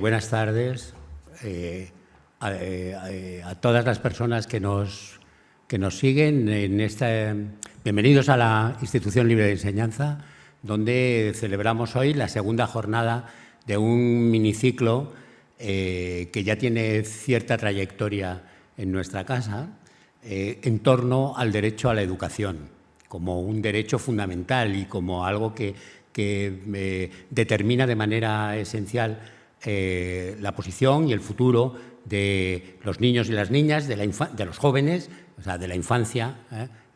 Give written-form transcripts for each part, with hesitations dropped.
Buenas tardes a todas las personas que nos siguen en esta. Bienvenidos a la Institución Libre de Enseñanza, donde celebramos hoy la segunda jornada de un miniciclo que ya tiene cierta trayectoria en nuestra casa, en torno al derecho a la educación, como un derecho fundamental y como algo que determina de manera esencial la posición y el futuro de los niños y las niñas, de los jóvenes, o sea, de la infancia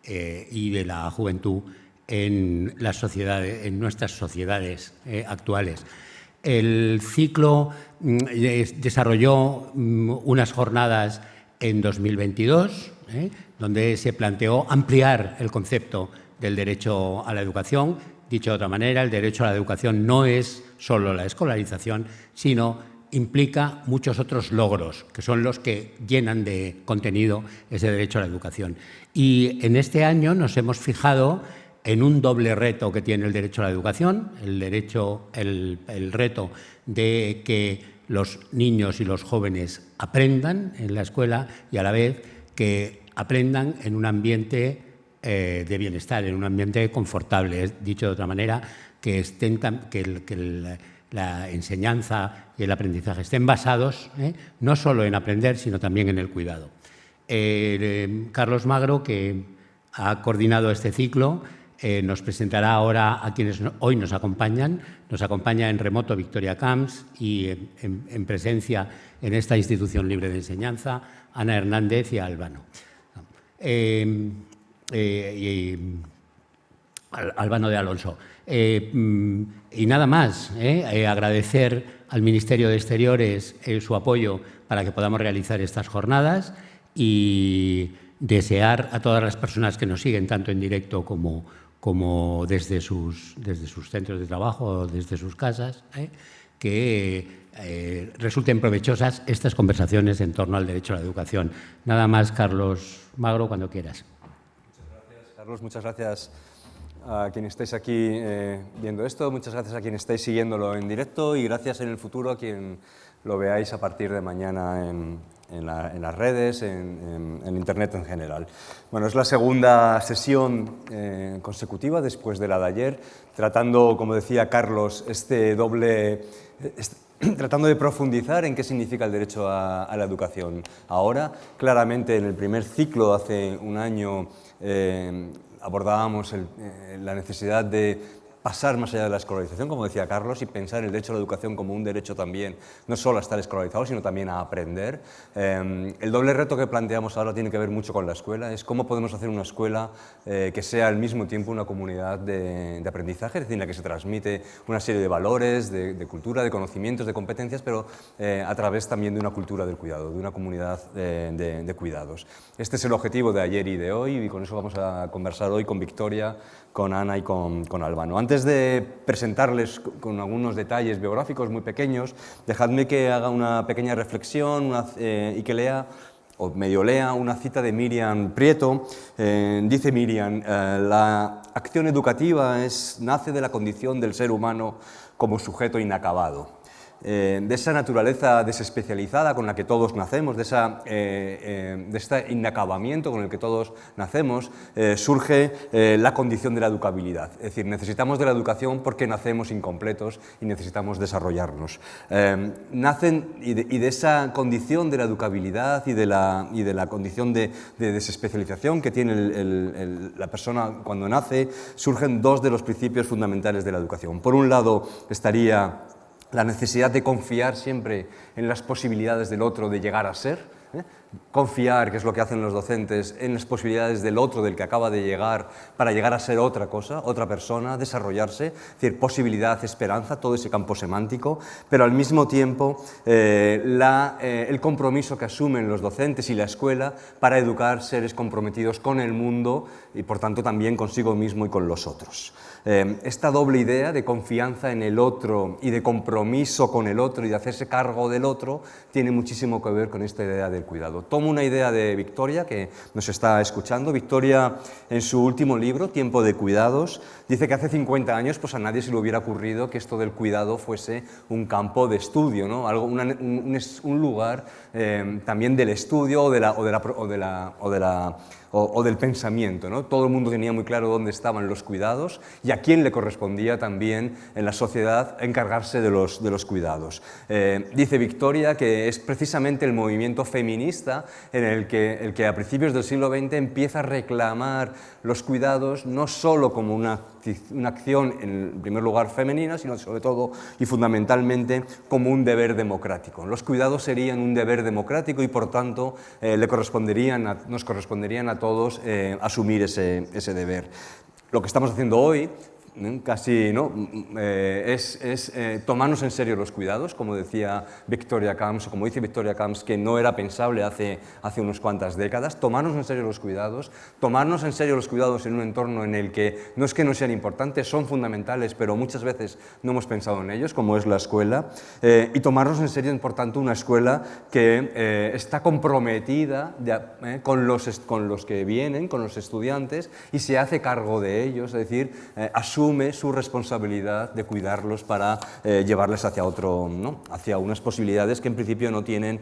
y de la juventud en las sociedades, en nuestras sociedades actuales. El ciclo desarrolló unas jornadas en 2022, donde se planteó ampliar el concepto del derecho a la educación. Dicho de otra manera, el derecho a la educación no es solo la escolarización, sino implica muchos otros logros, que son los que llenan de contenido ese derecho a la educación. Y en este año nos hemos fijado en un doble reto que tiene el derecho a la educación, el reto de que los niños y los jóvenes aprendan en la escuela y a la vez que aprendan en un ambiente de bienestar, en un ambiente confortable. Dicho de otra manera, que la enseñanza y el aprendizaje estén basados no solo en aprender, sino también en el cuidado. Carlos Magro, que ha coordinado este ciclo, nos presentará ahora a quienes hoy nos acompañan. Nos acompaña en remoto Victoria Camps y en presencia en esta Institución Libre de Enseñanza, Ana Hernández y Albano. Albano de Alonso. Y nada más, agradecer al Ministerio de Exteriores su apoyo para que podamos realizar estas jornadas y desear a todas las personas que nos siguen, tanto en directo como desde sus centros de trabajo o desde sus casas, que resulten provechosas estas conversaciones en torno al derecho a la educación. Nada más, Carlos Magro, cuando quieras. Muchas gracias, Carlos. Muchas gracias a quienes estáis aquí viendo esto, muchas gracias a quienes estáis siguiéndolo en directo y gracias en el futuro a quien lo veáis a partir de mañana en las redes, en Internet en general. Bueno, es la segunda sesión consecutiva después de la de ayer, tratando, como decía Carlos, tratando de profundizar en qué significa el derecho a la educación ahora. Claramente, en el primer ciclo, hace un año, abordábamos la necesidad de pasar más allá de la escolarización, como decía Carlos, y pensar el derecho a la educación como un derecho también, no solo a estar escolarizado, sino también a aprender. El doble reto que planteamos ahora tiene que ver mucho con la escuela, es cómo podemos hacer una escuela que sea al mismo tiempo una comunidad de aprendizaje, es decir, en la que se transmite una serie de valores, de cultura, de conocimientos, de competencias, pero a través también de una cultura del cuidado, de una comunidad de cuidados. Este es el objetivo de ayer y de hoy, y con eso vamos a conversar hoy con Victoria, con Ana y con Albano. Antes de presentarles con algunos detalles biográficos muy pequeños, dejadme que haga una pequeña reflexión y que lea, o medio lea, una cita de Miriam Prieto. Dice Miriam, la acción educativa nace de la condición del ser humano como sujeto inacabado. De esa naturaleza desespecializada con la que todos nacemos, de este inacabamiento con el que todos nacemos, surge la condición de la educabilidad. Es decir, necesitamos de la educación porque nacemos incompletos y necesitamos desarrollarnos. Y de esa condición de la educabilidad y de la condición de desespecialización que tiene la persona cuando nace, surgen dos de los principios fundamentales de la educación. Por un lado estaría la necesidad de confiar siempre en las posibilidades del otro de llegar a ser, confiar, que es lo que hacen los docentes, en las posibilidades del otro, del que acaba de llegar, para llegar a ser otra cosa, otra persona, desarrollarse, es decir, posibilidad, esperanza, todo ese campo semántico, pero al mismo tiempo el compromiso que asumen los docentes y la escuela para educar seres comprometidos con el mundo y por tanto también consigo mismo y con los otros. Esta doble idea de confianza en el otro y de compromiso con el otro y de hacerse cargo del otro tiene muchísimo que ver con esta idea del cuidado. cuidado. Tomo una idea de Victoria, que nos está escuchando. Victoria, en su último libro, Tiempo de cuidados, dice que hace 50 años pues, a nadie se le hubiera ocurrido que esto del cuidado fuese un campo de estudio, ¿no? Un lugar también del estudio o del pensamiento, ¿no? Todo el mundo tenía muy claro dónde estaban los cuidados y a quién le correspondía también en la sociedad encargarse de los cuidados. Dice Victoria que es precisamente el movimiento feminista el que a principios del siglo XX empieza a reclamar los cuidados no solo como una acción, en primer lugar, femenina, sino sobre todo y fundamentalmente como un deber democrático. Los cuidados serían un deber democrático y, por tanto, nos corresponderían a todos asumir ese deber. Lo que estamos haciendo hoy casi ¿no? es tomarnos en serio los cuidados, como decía Victoria Camps, o como dice Victoria Camps, que no era pensable hace unas cuantas décadas. Tomarnos en serio los cuidados en un entorno en el que no es que no sean importantes, son fundamentales, pero muchas veces no hemos pensado en ellos, como es la escuela, y tomarnos en serio, por tanto, una escuela que está comprometida con los que vienen, con los estudiantes, y se hace cargo de ellos, es decir, asume su responsabilidad de cuidarlos para llevarles hacia hacia unas posibilidades que en principio no tienen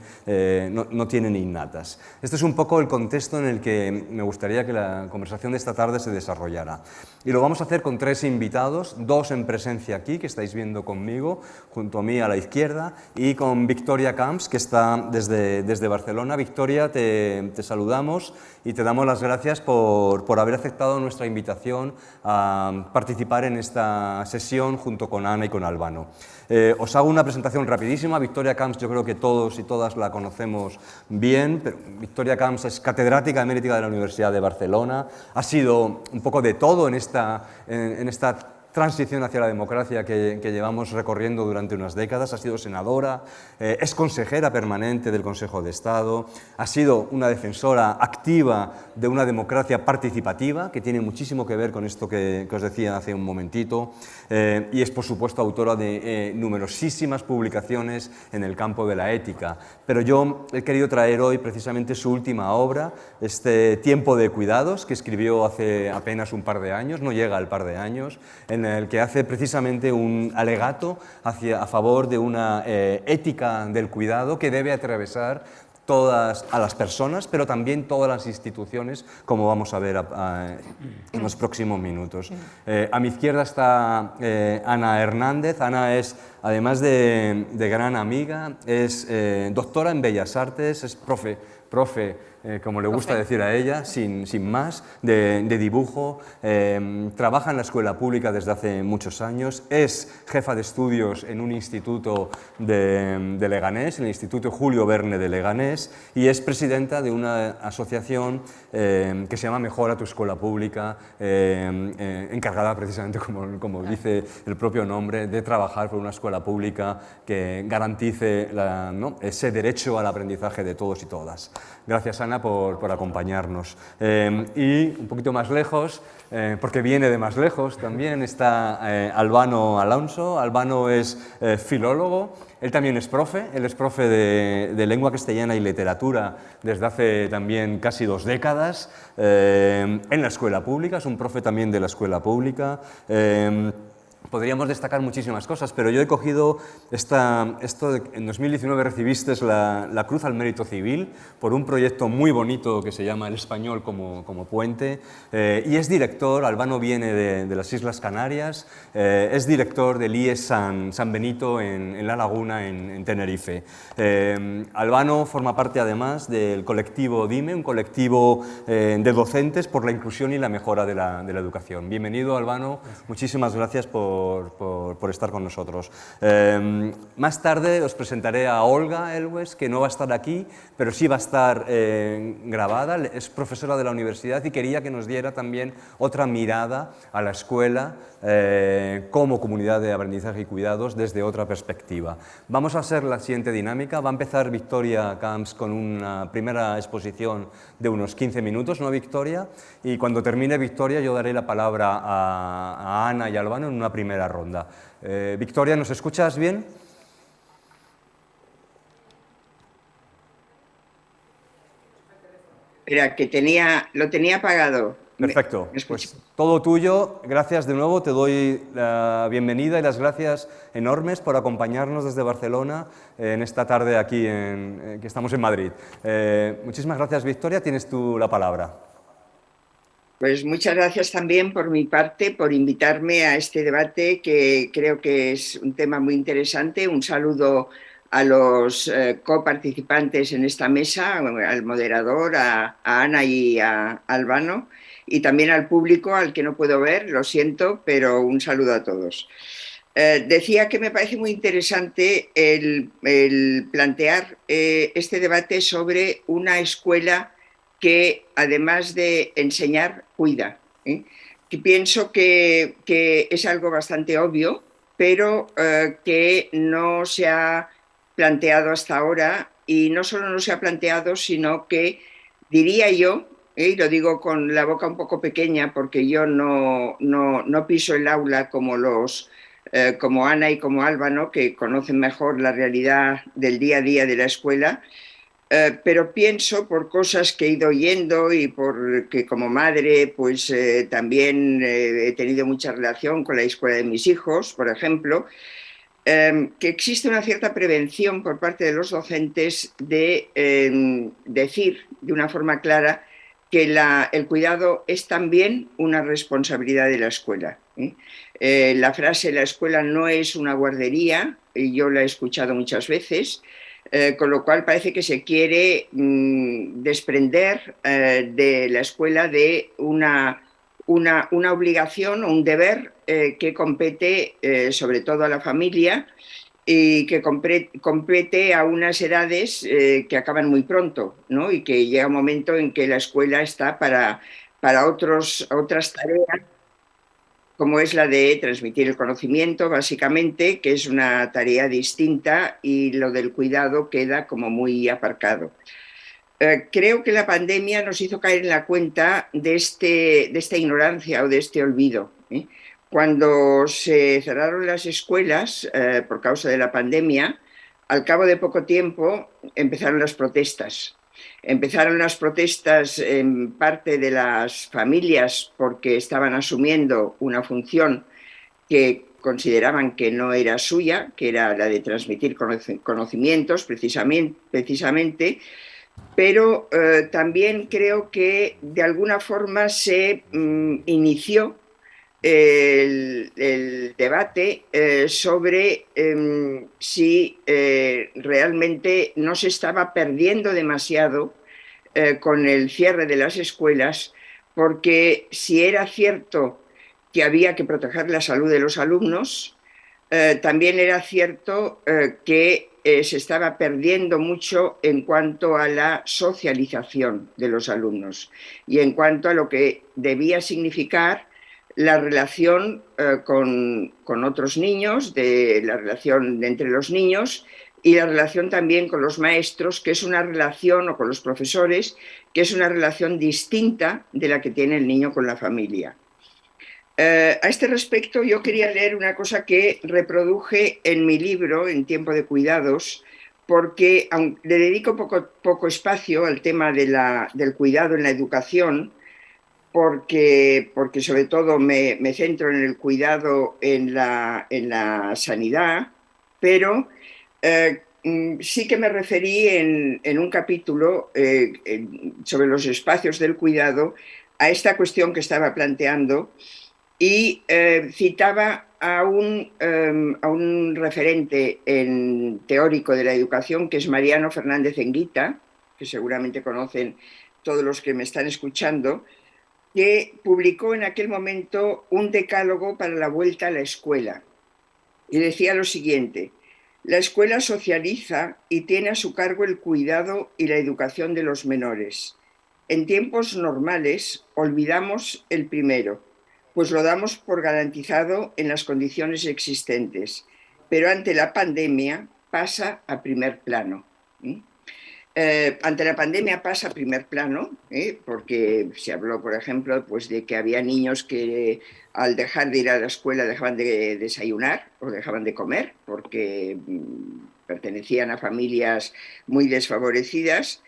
innatas. Este es un poco el contexto en el que me gustaría que la conversación de esta tarde se desarrollara. Y lo vamos a hacer con 3 invitados, 2 en presencia aquí, que estáis viendo conmigo, junto a mí a la izquierda, y con Victoria Camps, que está desde Barcelona. Victoria, te saludamos y te damos las gracias por haber aceptado nuestra invitación a participar en esta sesión junto con Ana y con Albano. Os hago una presentación rapidísima. Victoria Camps, yo creo que todos y todas la conocemos bien. Pero Victoria Camps es catedrática emérita de la Universidad de Barcelona. Ha sido un poco de todo en esta transición hacia la democracia que llevamos recorriendo durante unas décadas. Ha sido senadora, es consejera permanente del Consejo de Estado, ha sido una defensora activa de una democracia participativa, que tiene muchísimo que ver con esto que os decía hace un momentito, y es, por supuesto, autora de numerosísimas publicaciones en el campo de la ética. Pero yo he querido traer hoy precisamente su última obra, este Tiempo de cuidados, que escribió hace apenas un par de años, no llega al par de años, en el que hace precisamente un alegato a favor de una ética del cuidado que debe atravesar todas a las personas, pero también todas las instituciones, como vamos a ver en los próximos minutos. A mi izquierda está Ana Hernández. Ana es, además de gran amiga, es doctora en Bellas Artes, es profe, como le gusta decir a ella, sin más, de dibujo, trabaja en la escuela pública desde hace muchos años, es jefa de estudios en un instituto de Leganés, el Instituto Julio Verne de Leganés, y es presidenta de una asociación que se llama Mejora tu Escuela Pública, encargada precisamente, como dice el propio nombre, de trabajar por una escuela pública que garantice ese derecho al aprendizaje de todos y todas. Gracias, Ana, por acompañarnos. Y un poquito más lejos, porque viene de más lejos también, está Albano Alonso. Albano es filólogo, él también es profe, él es profe de lengua castellana y literatura desde hace también casi 2 décadas en la escuela pública, es un profe también de la escuela pública. Podríamos destacar muchísimas cosas, pero yo he cogido en 2019 recibiste la Cruz al Mérito Civil por un proyecto muy bonito que se llama El Español como Puente, y es director, Albano viene de las Islas Canarias, es director del IES San Benito en La Laguna, en Tenerife. Albano forma parte además del colectivo DIME, un colectivo de docentes por la inclusión y la mejora de la educación. Bienvenido, Albano, muchísimas gracias por estar con nosotros. Más tarde os presentaré a Olga Elwes, que no va a estar aquí, pero sí va a estar grabada. Es profesora de la universidad y quería que nos diera también otra mirada a la escuela como comunidad de aprendizaje y cuidados desde otra perspectiva. Vamos a hacer la siguiente dinámica. Va a empezar Victoria Camps con una primera exposición de unos 15 minutos, ¿no, Victoria? Y cuando termine Victoria yo daré la palabra a Ana y a Albano en una primera ronda. Victoria, ¿nos escuchas bien? Espera, que lo tenía apagado. Perfecto, ¿Me escuchas? pues todo tuyo. Gracias de nuevo, te doy la bienvenida y las gracias enormes por acompañarnos desde Barcelona en esta tarde aquí que estamos en Madrid. Muchísimas gracias, Victoria, tienes tú la palabra. Pues muchas gracias también por mi parte por invitarme a este debate que creo que es un tema muy interesante. Un saludo a los coparticipantes en esta mesa, al moderador, a Ana y a Albano, y también al público al que no puedo ver, lo siento, pero un saludo a todos. Decía que me parece muy interesante el plantear este debate sobre una escuela que, además de enseñar, cuida. Que pienso que es algo bastante obvio, pero que no se ha planteado hasta ahora, y no solo no se ha planteado, sino que diría yo, y lo digo con la boca un poco pequeña porque yo no piso el aula como Ana y como Álvaro, que conocen mejor la realidad del día a día de la escuela, pero pienso por cosas que he ido oyendo y porque como madre pues también he tenido mucha relación con la escuela de mis hijos, por ejemplo, que existe una cierta prevención por parte de los docentes de decir de una forma clara que el cuidado es también una responsabilidad de la escuela. La frase "la escuela no es una guardería", y yo la he escuchado muchas veces, con lo cual parece que se quiere desprender de la escuela de una obligación o un deber que compete sobre todo a la familia y que compete a unas edades que acaban muy pronto, ¿no? Y que llega un momento en que la escuela está para otras tareas, como es la de transmitir el conocimiento, básicamente, que es una tarea distinta, y lo del cuidado queda como muy aparcado. Creo que la pandemia nos hizo caer en la cuenta de esta ignorancia o de este olvido. Cuando se cerraron las escuelas por causa de la pandemia, al cabo de poco tiempo empezaron las protestas. Empezaron las protestas en parte de las familias porque estaban asumiendo una función que consideraban que no era suya, que era la de transmitir conocimientos precisamente, pero también creo que de alguna forma se inició el debate sobre si realmente no se estaba perdiendo demasiado con el cierre de las escuelas, porque si era cierto que había que proteger la salud de los alumnos, también era cierto que se estaba perdiendo mucho en cuanto a la socialización de los alumnos y en cuanto a lo que debía significar la relación con otros niños, la relación entre los niños y la relación también con los maestros, que es una relación, o con los profesores, que es una relación distinta de la que tiene el niño con la familia. A este respecto, yo quería leer una cosa que reproduje en mi libro, En tiempo de cuidados, porque le dedico poco espacio al tema del cuidado en la educación, porque sobre todo me centro en el cuidado en la sanidad, pero sí que me referí en un capítulo sobre los espacios del cuidado a esta cuestión que estaba planteando, y citaba a un referente teórico de la educación, que es Mariano Fernández Enguita, que seguramente conocen todos los que me están escuchando, que publicó en aquel momento un decálogo para la vuelta a la escuela. Y decía lo siguiente: la escuela socializa y tiene a su cargo el cuidado y la educación de los menores. En tiempos normales olvidamos el primero, pues lo damos por garantizado en las condiciones existentes, pero ante la pandemia pasa a primer plano. Ante la pandemia pasa a primer plano, porque se habló, por ejemplo, pues de que había niños que al dejar de ir a la escuela dejaban de desayunar o dejaban de comer porque pertenecían a familias muy desfavorecidas.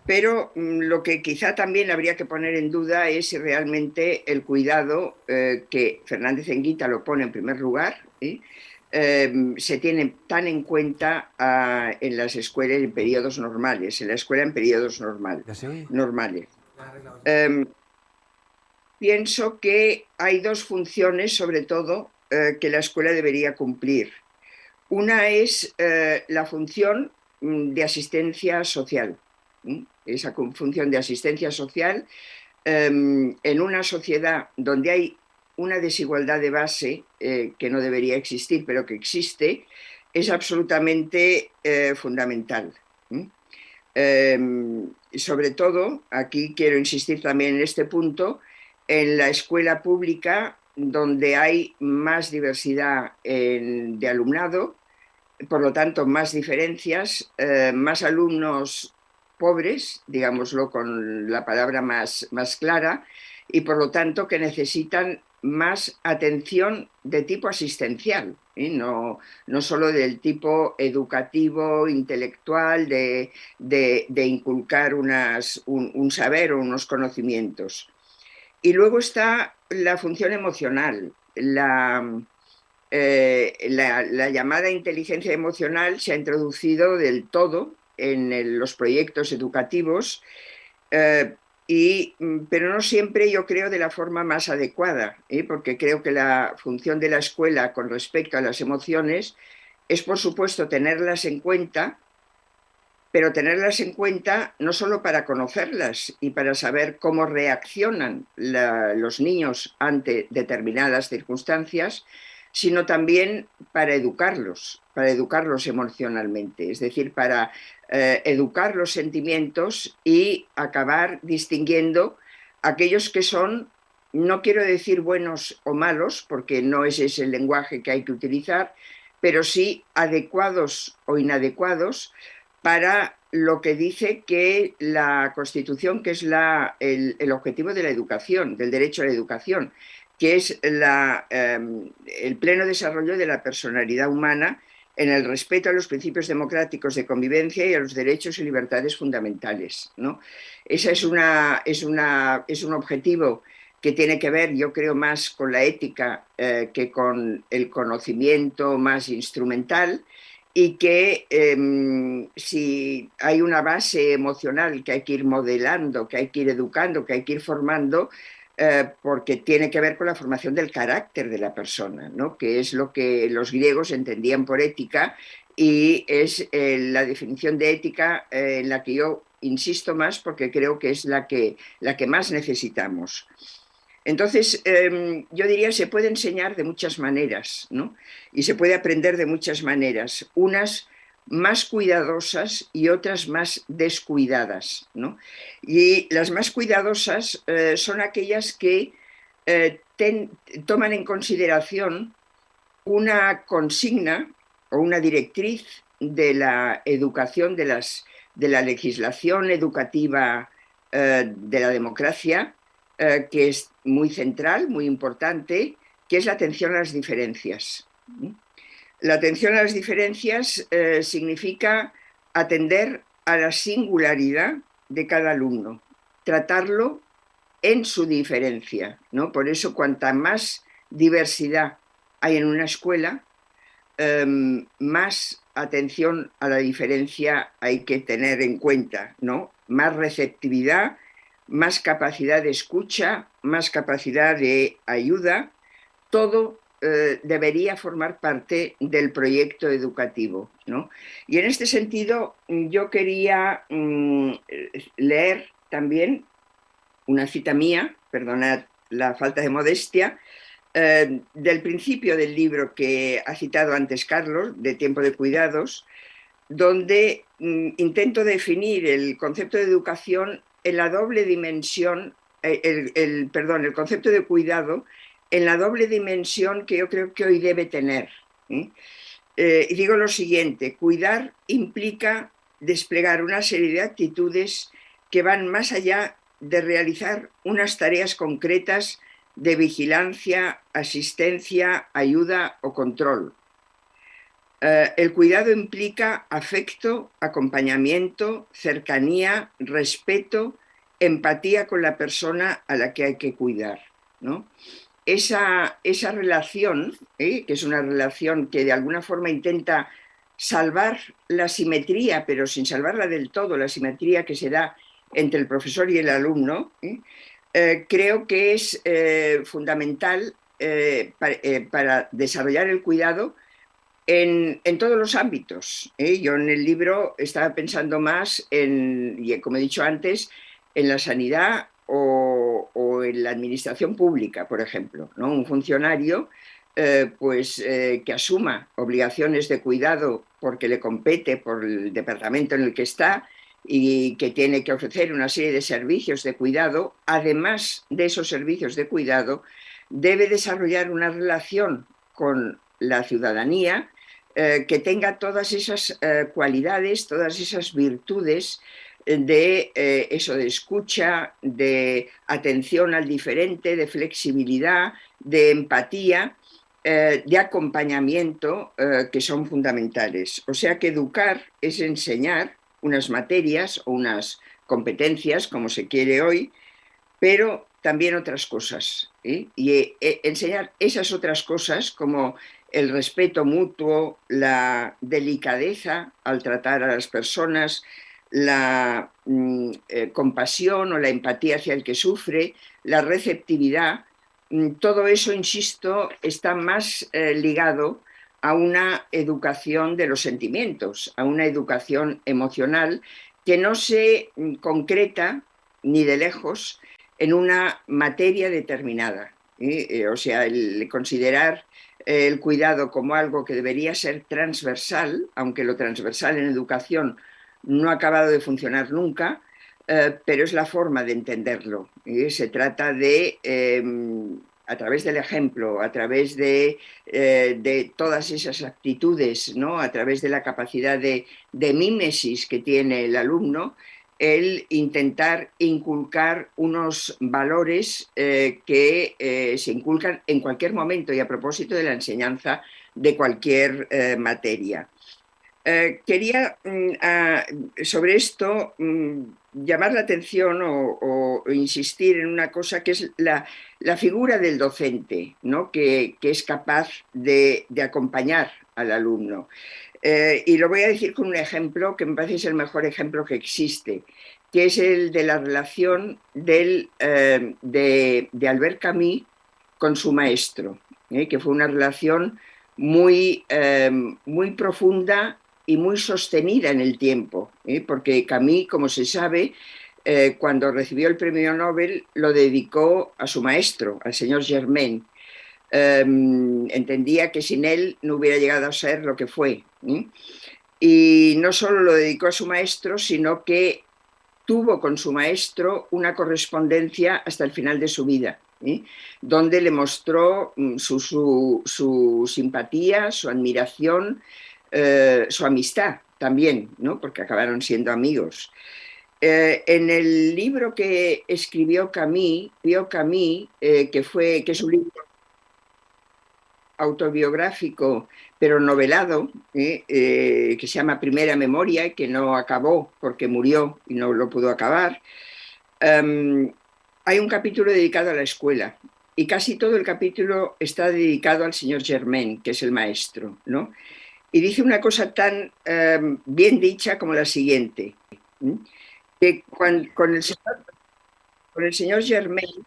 Pero lo que quizá también habría que poner en duda es si realmente el cuidado, que Fernández Enguita lo pone en primer lugar, se tiene tan en cuenta en las escuelas en periodos normales, en la escuela en periodos ¿Ya se oye? normales. Pienso que hay dos funciones, sobre todo, que la escuela debería cumplir. Una es la función de asistencia social. Esa función de asistencia social en una sociedad donde hay una desigualdad de base que no debería existir, pero que existe, es absolutamente fundamental. Sobre todo, aquí quiero insistir también en este punto, en la escuela pública, donde hay más diversidad de alumnado, por lo tanto, más diferencias, más alumnos pobres, digámoslo con la palabra más clara, y por lo tanto que necesitan más atención de tipo asistencial, no solo del tipo educativo, intelectual, de inculcar un saber o unos conocimientos. Y luego está la función emocional, la llamada inteligencia emocional se ha introducido del todo en los proyectos educativos, pero no siempre, yo creo, de la forma más adecuada, porque creo que la función de la escuela con respecto a las emociones es, por supuesto, tenerlas en cuenta, pero tenerlas en cuenta no solo para conocerlas y para saber cómo reaccionan los niños ante determinadas circunstancias, sino también para educarlos emocionalmente, es decir, para educar los sentimientos y acabar distinguiendo aquellos que son, no quiero decir buenos o malos, porque no es ese el lenguaje que hay que utilizar, pero sí adecuados o inadecuados para lo que dice que la Constitución, que es el objetivo de la educación, del derecho a la educación, que es el pleno desarrollo de la personalidad humana en el respeto a los principios democráticos de convivencia y a los derechos y libertades fundamentales, ¿no? Ese es un objetivo que tiene que ver, yo creo, más con la ética que con el conocimiento más instrumental, y que si hay una base emocional que hay que ir modelando, que hay que ir educando, que hay que ir formando, porque tiene que ver con la formación del carácter de la persona, ¿no? Que es lo que los griegos entendían por ética, y es la definición de ética en la que yo insisto más, porque creo que es la que más necesitamos. Entonces, yo diría, se puede enseñar de muchas maneras, ¿no? Y se puede aprender de muchas maneras, unas más cuidadosas y otras más descuidadas, ¿no? Y las más cuidadosas son aquellas que toman en consideración una consigna o una directriz de la educación, de la legislación educativa de la democracia, que es muy central, muy importante, que es la atención a las diferencias. La atención a las diferencias significa atender a la singularidad de cada alumno, tratarlo en su diferencia, ¿no? Por eso, cuanta más diversidad hay en una escuela, más atención a la diferencia hay que tener en cuenta, ¿no? Más receptividad, más capacidad de escucha, más capacidad de ayuda, todo debería formar parte del proyecto educativo, ¿no? Y en este sentido, yo quería leer también una cita mía, perdonad la falta de modestia, del principio del libro que ha citado antes Carlos, de Tiempo de Cuidados, donde intento definir el concepto de educación en la doble dimensión, el concepto de cuidado en la doble dimensión que yo creo que hoy debe tener. Y digo lo siguiente: cuidar implica desplegar una serie de actitudes que van más allá de realizar unas tareas concretas de vigilancia, asistencia, ayuda o control. El cuidado implica afecto, acompañamiento, cercanía, respeto, empatía con la persona a la que hay que cuidar, ¿no? Esa relación, que es una relación que de alguna forma intenta salvar la simetría, pero sin salvarla del todo, la simetría que se da entre el profesor y el alumno, creo que es fundamental para desarrollar el cuidado en todos los ámbitos. Yo en el libro estaba pensando más y como he dicho antes, en la sanidad o en la administración pública, por ejemplo, ¿no? Un funcionario que asuma obligaciones de cuidado porque le compete por el departamento en el que está y que tiene que ofrecer una serie de servicios de cuidado, además de esos servicios de cuidado, debe desarrollar una relación con la ciudadanía que tenga todas esas cualidades, todas esas virtudes de eso, de escucha, de atención al diferente, de flexibilidad, de empatía, de acompañamiento, que son fundamentales. O sea que educar es enseñar unas materias o unas competencias, como se quiere hoy, pero también otras cosas. Y enseñar esas otras cosas como el respeto mutuo, la delicadeza al tratar a las personas, la compasión o la empatía hacia el que sufre, la receptividad, todo eso, insisto, está más ligado a una educación de los sentimientos, a una educación emocional que no se concreta ni de lejos en una materia determinada. O sea, el considerar el cuidado como algo que debería ser transversal, aunque lo transversal en educación no ha acabado de funcionar nunca, pero es la forma de entenderlo. Se trata de, a través del ejemplo, a través de todas esas actitudes, ¿no? A través de la capacidad de mímesis que tiene el alumno, el intentar inculcar unos valores que se inculcan en cualquier momento y a propósito de la enseñanza de cualquier materia. Quería sobre esto llamar la atención o insistir en una cosa que es la figura del docente, ¿no? que es capaz de acompañar al alumno. Y lo voy a decir con un ejemplo que me parece es el mejor ejemplo que existe, que es el de la relación de Albert Camus con su maestro, que fue una relación muy profunda y muy sostenida en el tiempo, porque Camus, como se sabe, cuando recibió el premio Nobel, lo dedicó a su maestro, al señor Germain. Entendía que sin él no hubiera llegado a ser lo que fue. Y no solo lo dedicó a su maestro, sino que tuvo con su maestro una correspondencia hasta el final de su vida, donde le mostró su simpatía, su admiración, su amistad también, ¿no? Porque acabaron siendo amigos. En el libro que escribió Camus, que es un libro autobiográfico, pero novelado, que se llama Primera Memoria, que no acabó porque murió y no lo pudo acabar. Hay un capítulo dedicado a la escuela y casi todo el capítulo está dedicado al señor Germain, que es el maestro, ¿no? Y dice una cosa tan bien dicha como la siguiente, que con el señor Germain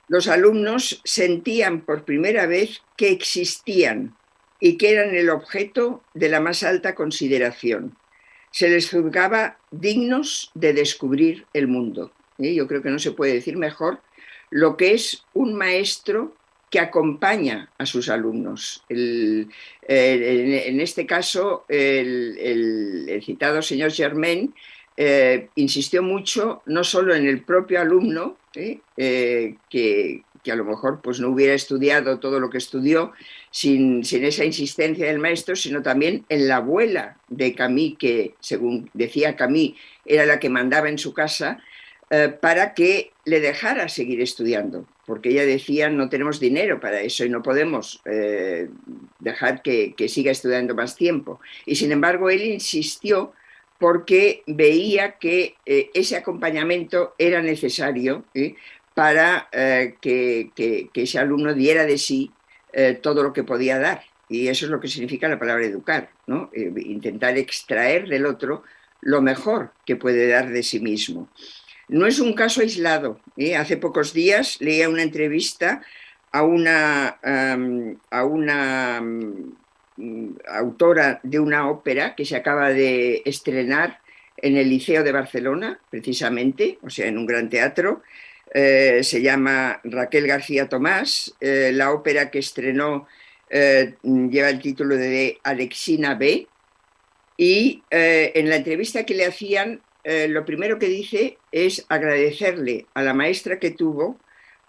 los alumnos sentían por primera vez que existían y que eran el objeto de la más alta consideración. Se les juzgaba dignos de descubrir el mundo. Yo creo que no se puede decir mejor lo que es un maestro que acompaña a sus alumnos. En este caso, el citado señor Germain insistió mucho no solo en el propio alumno, que a lo mejor pues, no hubiera estudiado todo lo que estudió sin esa insistencia del maestro, sino también en la abuela de Camus, que según decía Camus era la que mandaba en su casa, para que le dejara seguir estudiando. porque ella decía no tenemos dinero para eso y no podemos dejar que siga estudiando más tiempo. Y sin embargo él insistió porque veía que ese acompañamiento era necesario para que ese alumno diera de sí todo lo que podía dar. Y eso es lo que significa la palabra educar, ¿no? Intentar extraer del otro lo mejor que puede dar de sí mismo. No es un caso aislado. Hace pocos días leía una entrevista a una autora de una ópera que se acaba de estrenar en el Liceo de Barcelona, precisamente, o sea, en un gran teatro. Se llama Raquel García Tomás. La ópera que estrenó lleva el título de Alexina B. Y en la entrevista que le hacían, lo primero que dice es agradecerle a la maestra que tuvo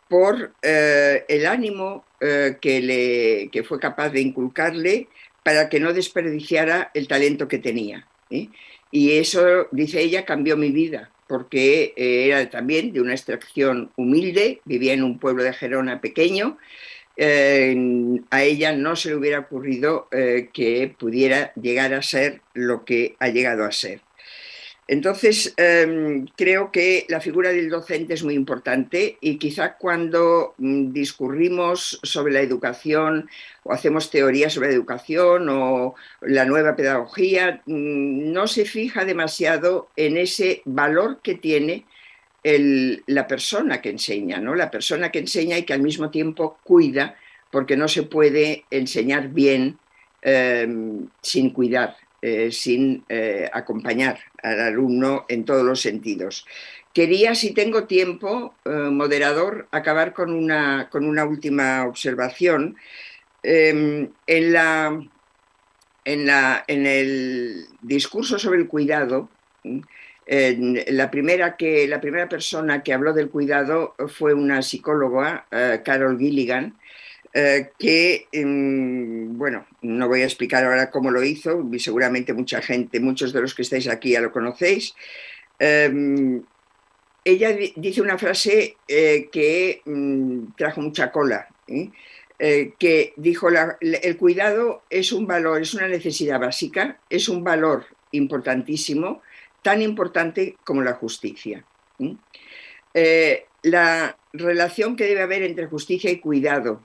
por el ánimo que fue capaz de inculcarle para que no desperdiciara el talento que tenía. Y eso, dice ella, cambió mi vida, porque era también de una extracción humilde, vivía en un pueblo de Gerona pequeño. A ella no se le hubiera ocurrido que pudiera llegar a ser lo que ha llegado a ser. Entonces, creo que la figura del docente es muy importante y quizá cuando discurrimos sobre la educación o hacemos teoría sobre la educación o la nueva pedagogía, no se fija demasiado en ese valor que tiene la persona que enseña, ¿no? La persona que enseña y que al mismo tiempo cuida, porque no se puede enseñar bien sin cuidar, sin acompañar al alumno en todos los sentidos. Quería, si tengo tiempo, moderador, acabar con una última observación. En el discurso sobre el cuidado, la primera persona que habló del cuidado fue una psicóloga, Carol Gilligan, que, bueno, no voy a explicar ahora cómo lo hizo, y seguramente mucha gente, muchos de los que estáis aquí ya lo conocéis. Ella dice una frase que trajo mucha cola, que dijo, el cuidado es un valor, es una necesidad básica, es un valor importantísimo, tan importante como la justicia. La relación que debe haber entre justicia y cuidado,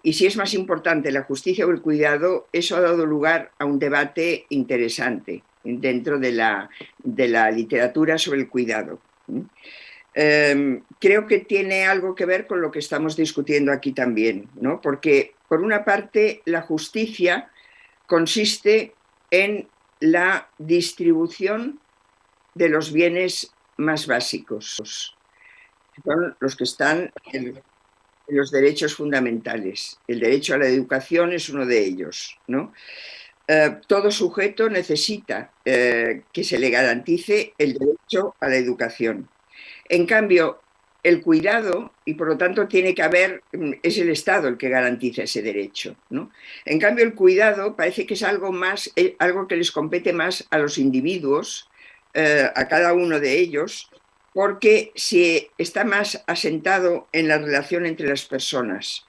y si es más importante la justicia o el cuidado, eso ha dado lugar a un debate interesante dentro de la literatura sobre el cuidado. Creo que tiene algo que ver con lo que estamos discutiendo aquí también, ¿no? Porque, por una parte, la justicia consiste en la distribución de los bienes más básicos, son los que están en los derechos fundamentales. El derecho a la educación es uno de ellos, ¿no? Todo sujeto necesita que se le garantice el derecho a la educación. En cambio, el cuidado, y por lo tanto tiene que haber, es el Estado el que garantiza ese derecho, ¿no? En cambio, el cuidado parece que es algo más, algo que les compete más a los individuos, a cada uno de ellos, porque si está más asentado en la relación entre las personas,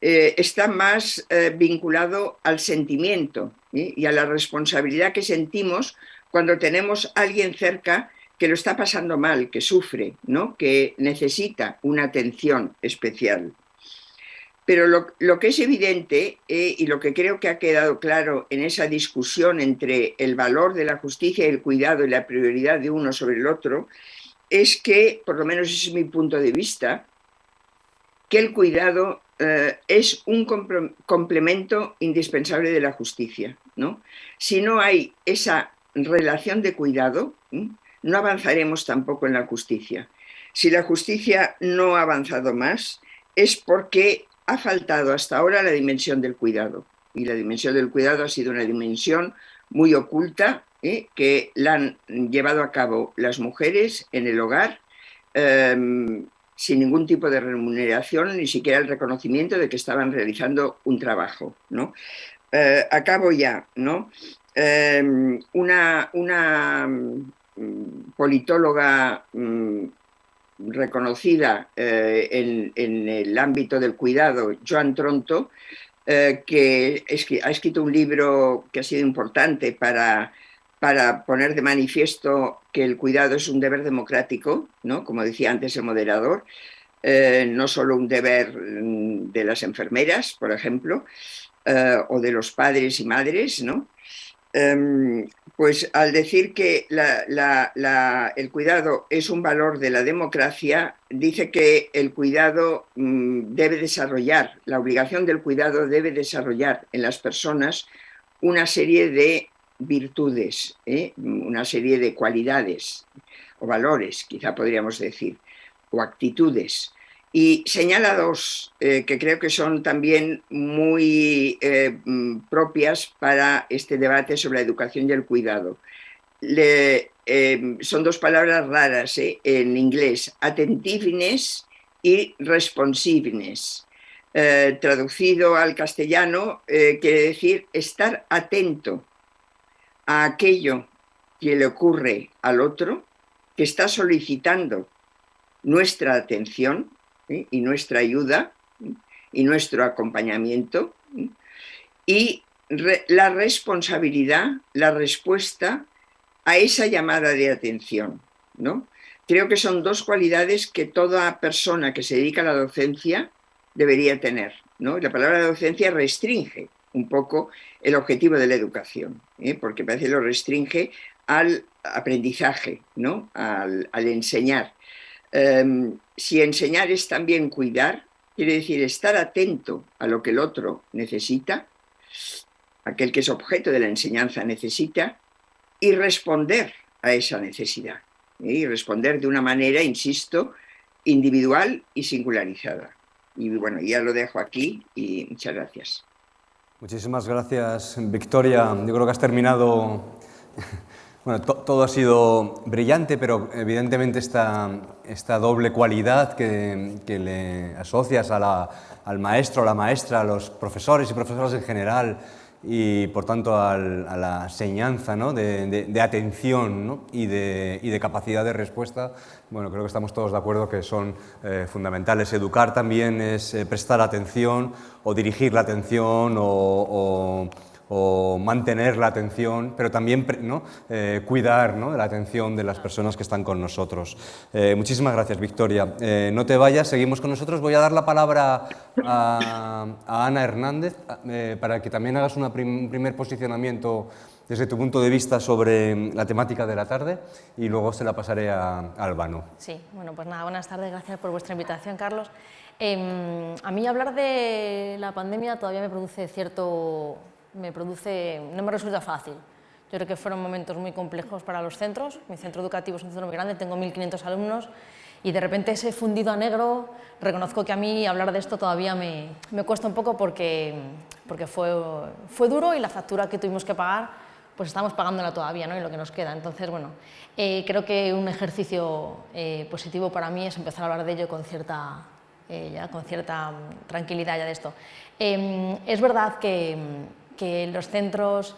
está más vinculado al sentimiento y a la responsabilidad que sentimos cuando tenemos a alguien cerca que lo está pasando mal, que sufre, ¿no? Que necesita una atención especial. Pero lo que es evidente y lo que creo que ha quedado claro en esa discusión entre el valor de la justicia y el cuidado y la prioridad de uno sobre el otro, es que, por lo menos ese es mi punto de vista, que el cuidado es un complemento indispensable de la justicia, ¿no? Si no hay esa relación de cuidado, no avanzaremos tampoco en la justicia. Si la justicia no ha avanzado más, es porque ha faltado hasta ahora la dimensión del cuidado. Y la dimensión del cuidado ha sido una dimensión muy oculta, que la han llevado a cabo las mujeres en el hogar, sin ningún tipo de remuneración, ni siquiera el reconocimiento de que estaban realizando un trabajo, ¿no? Acabo ya, ¿no? Una politóloga reconocida en el ámbito del cuidado, Joan Tronto, que ha escrito un libro que ha sido importante para poner de manifiesto que el cuidado es un deber democrático, ¿no? Como decía antes el moderador, no solo un deber de las enfermeras, por ejemplo, o de los padres y madres, ¿no? Pues al decir que el cuidado es un valor de la democracia, dice que el cuidado debe desarrollar, la obligación del cuidado debe desarrollar en las personas una serie de virtudes, una serie de cualidades o valores, quizá podríamos decir, o actitudes. Y señala dos que creo que son también muy propias para este debate sobre la educación y el cuidado. Son dos palabras raras en inglés, attentiveness y responsiveness. Traducido al castellano quiere decir estar atento a aquello que le ocurre al otro, que está solicitando nuestra atención y nuestra ayuda y nuestro acompañamiento, y la responsabilidad, la respuesta a esa llamada de atención, ¿no? Creo que son dos cualidades que toda persona que se dedica a la docencia debería tener, ¿no? La palabra docencia restringe un poco el objetivo de la educación, porque parece que lo restringe al aprendizaje, ¿no? Al enseñar. Si enseñar es también cuidar, quiere decir estar atento a lo que el otro necesita, aquel que es objeto de la enseñanza necesita, y responder a esa necesidad. Y responder de una manera, insisto, individual y singularizada. Y bueno, ya lo dejo aquí y muchas gracias. Muchísimas gracias, Victoria. Yo creo que has terminado. Bueno, todo ha sido brillante, pero evidentemente esta doble cualidad que le asocias al maestro, a la maestra, a los profesores y profesoras en general, y por tanto a la enseñanza, ¿no? de atención, ¿no? y de capacidad de respuesta, bueno, creo que estamos todos de acuerdo que son fundamentales. Educar también es prestar atención o dirigir la atención o mantener la atención, pero también, ¿no? Cuidar, ¿no? de la atención de las personas que están con nosotros. Muchísimas gracias, Victoria. No te vayas, seguimos con nosotros. Voy a dar la palabra a Ana Hernández para que también hagas un primer posicionamiento desde tu punto de vista sobre la temática de la tarde y luego se la pasaré a Albano. Sí, bueno, pues nada, buenas tardes, gracias por vuestra invitación, Carlos. A mí hablar de la pandemia todavía no me resulta fácil. Yo creo que fueron momentos muy complejos para los centros. Mi centro educativo es un centro muy grande, tengo 1.500 alumnos y de repente ese fundido a negro, reconozco que a mí hablar de esto todavía me cuesta un poco porque fue duro y la factura que tuvimos que pagar pues estamos pagándola todavía, ¿no? Y lo que nos queda. Entonces, bueno, creo que un ejercicio positivo para mí es empezar a hablar de ello con cierta tranquilidad ya de esto. Es verdad que en los centros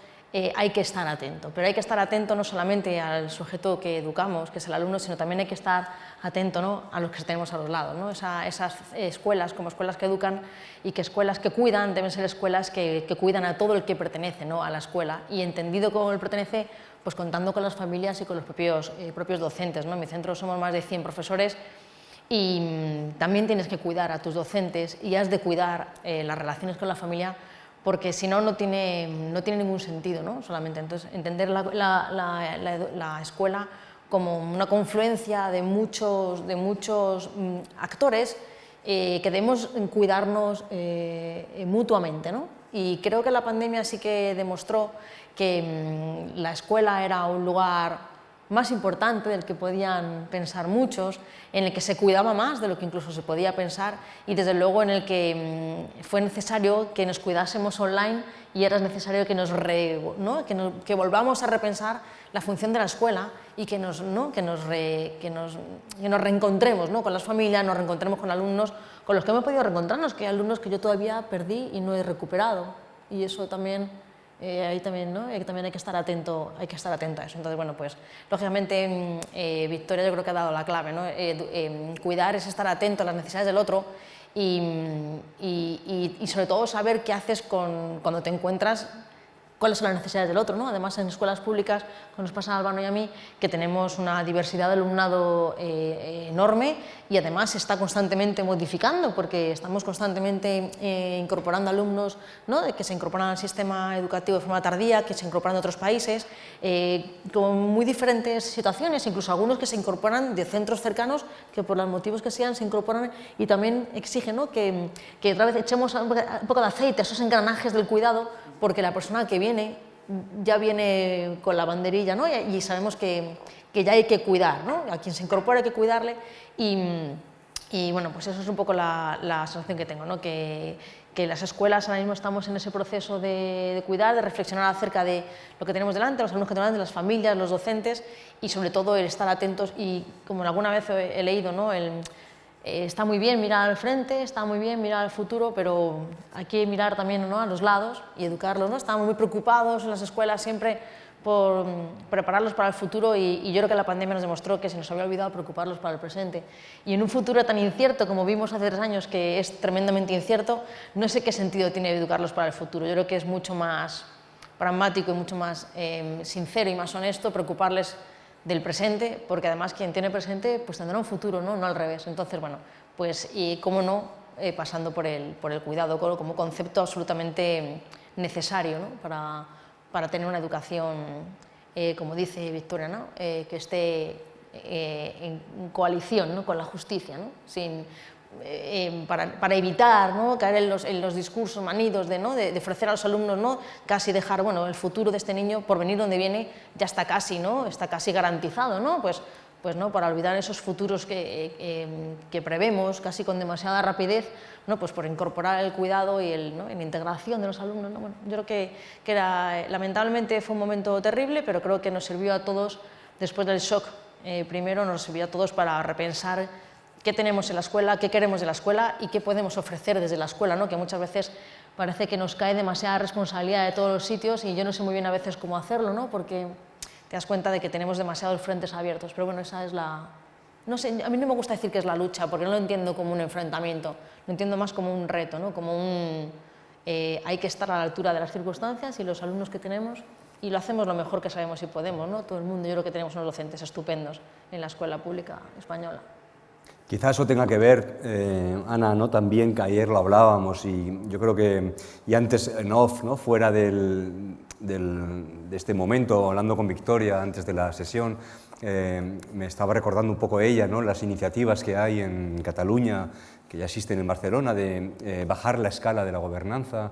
hay que estar atento, pero hay que estar atento no solamente al sujeto que educamos, que es el alumno, sino también hay que estar atento, ¿no? a los que tenemos a los lados, ¿no? Esas escuelas como escuelas que educan y que escuelas que cuidan deben ser escuelas que cuidan a todo el que pertenece, ¿no? a la escuela, y entendido como él pertenece, pues contando con las familias y con los propios docentes, ¿no? En mi centro somos más de 100 profesores y también tienes que cuidar a tus docentes y has de cuidar las relaciones con la familia, porque si no, no tiene ningún sentido, ¿no? Solamente. Entonces, entender la escuela como una confluencia de muchos actores que debemos cuidarnos mutuamente, ¿no? Y creo que la pandemia sí que demostró que la escuela era un lugar más importante del que podían pensar muchos, en el que se cuidaba más de lo que incluso se podía pensar y desde luego en el que fue necesario que nos cuidásemos online y era necesario que que volvamos a repensar la función de la escuela y que nos reencontremos, ¿no? con las familias, nos reencontremos con alumnos con los que hemos podido reencontrarnos, que hay alumnos que yo todavía perdí y no he recuperado, y eso también ahí también, ¿no? También hay que estar atento a eso. Entonces, bueno, pues lógicamente Victoria yo creo que ha dado la clave, ¿no? Cuidar es estar atento a las necesidades del otro y sobre todo saber qué haces cuando te encuentras, cuáles son las necesidades del otro, ¿no? Además, en escuelas públicas, como nos pasa a Albano y a mí, que tenemos una diversidad de alumnado enorme y además se está constantemente modificando porque estamos constantemente incorporando alumnos, ¿no? Que se incorporan al sistema educativo de forma tardía, que se incorporan de otros países, con muy diferentes situaciones, incluso algunos que se incorporan de centros cercanos que por los motivos que sean se incorporan y también exigen, ¿no? que otra vez echemos un poco de aceite a esos engranajes del cuidado, porque la persona que viene ya viene con la banderilla, ¿no? Y sabemos que ya hay que cuidar, ¿no? A quien se incorpora hay que cuidarle y bueno, pues eso es un poco la sensación que tengo, ¿no? Que las escuelas ahora mismo estamos en ese proceso de cuidar, de reflexionar acerca de lo que tenemos delante, los alumnos que tenemos delante, las familias, los docentes y sobre todo el estar atentos y como alguna vez he leído, ¿no? Está muy bien mirar al frente, está muy bien mirar al futuro, pero hay que mirar también, ¿no? A los lados y educarlos, ¿no? Estamos muy preocupados en las escuelas siempre por prepararlos para el futuro y yo creo que la pandemia nos demostró que se nos había olvidado preocuparlos para el presente. Y en un futuro tan incierto como vimos hace 3 años, que es tremendamente incierto, no sé qué sentido tiene educarlos para el futuro. Yo creo que es mucho más pragmático y mucho más sincero y más honesto preocuparles del presente, porque además quien tiene presente pues tendrá un futuro, ¿no? No al revés. Entonces, bueno, pues y cómo no, pasando por el cuidado como concepto absolutamente necesario, ¿no? para tener una educación, como dice Victoria, ¿no? Que esté en coalición, ¿no? Con la justicia, ¿no? Para evitar, ¿no? Caer en los discursos manidos de ofrecer a los alumnos, ¿no? Casi dejar, bueno, el futuro de este niño, por venir donde viene, ya está casi, ¿no? Está casi garantizado, ¿no? Pues no, para olvidar esos futuros que prevemos casi con demasiada rapidez, ¿no? Pues por incorporar el cuidado y la integración de los alumnos, ¿no? Bueno, yo creo que lamentablemente fue un momento terrible, pero creo que nos sirvió a todos, después del shock primero, nos sirvió a todos para repensar qué tenemos en la escuela, qué queremos de la escuela y qué podemos ofrecer desde la escuela, ¿no? Que muchas veces parece que nos cae demasiada responsabilidad de todos los sitios y yo no sé muy bien a veces cómo hacerlo, ¿no? Porque te das cuenta de que tenemos demasiados frentes abiertos, pero bueno, esa es la... No sé, a mí no me gusta decir que es la lucha, porque no lo entiendo como un enfrentamiento, lo entiendo más como un reto, ¿no? Como hay que estar a la altura de las circunstancias y los alumnos que tenemos y lo hacemos lo mejor que sabemos y podemos, ¿no? Todo el mundo, yo creo que tenemos unos docentes estupendos en la escuela pública española. Quizá eso tenga que ver, Ana, ¿no? También que ayer lo hablábamos y yo creo que, y antes en off, ¿no? Fuera de este momento, hablando con Victoria antes de la sesión, me estaba recordando un poco ella, ¿no? Las iniciativas que hay en Cataluña, que ya existen en Barcelona, de bajar la escala de la gobernanza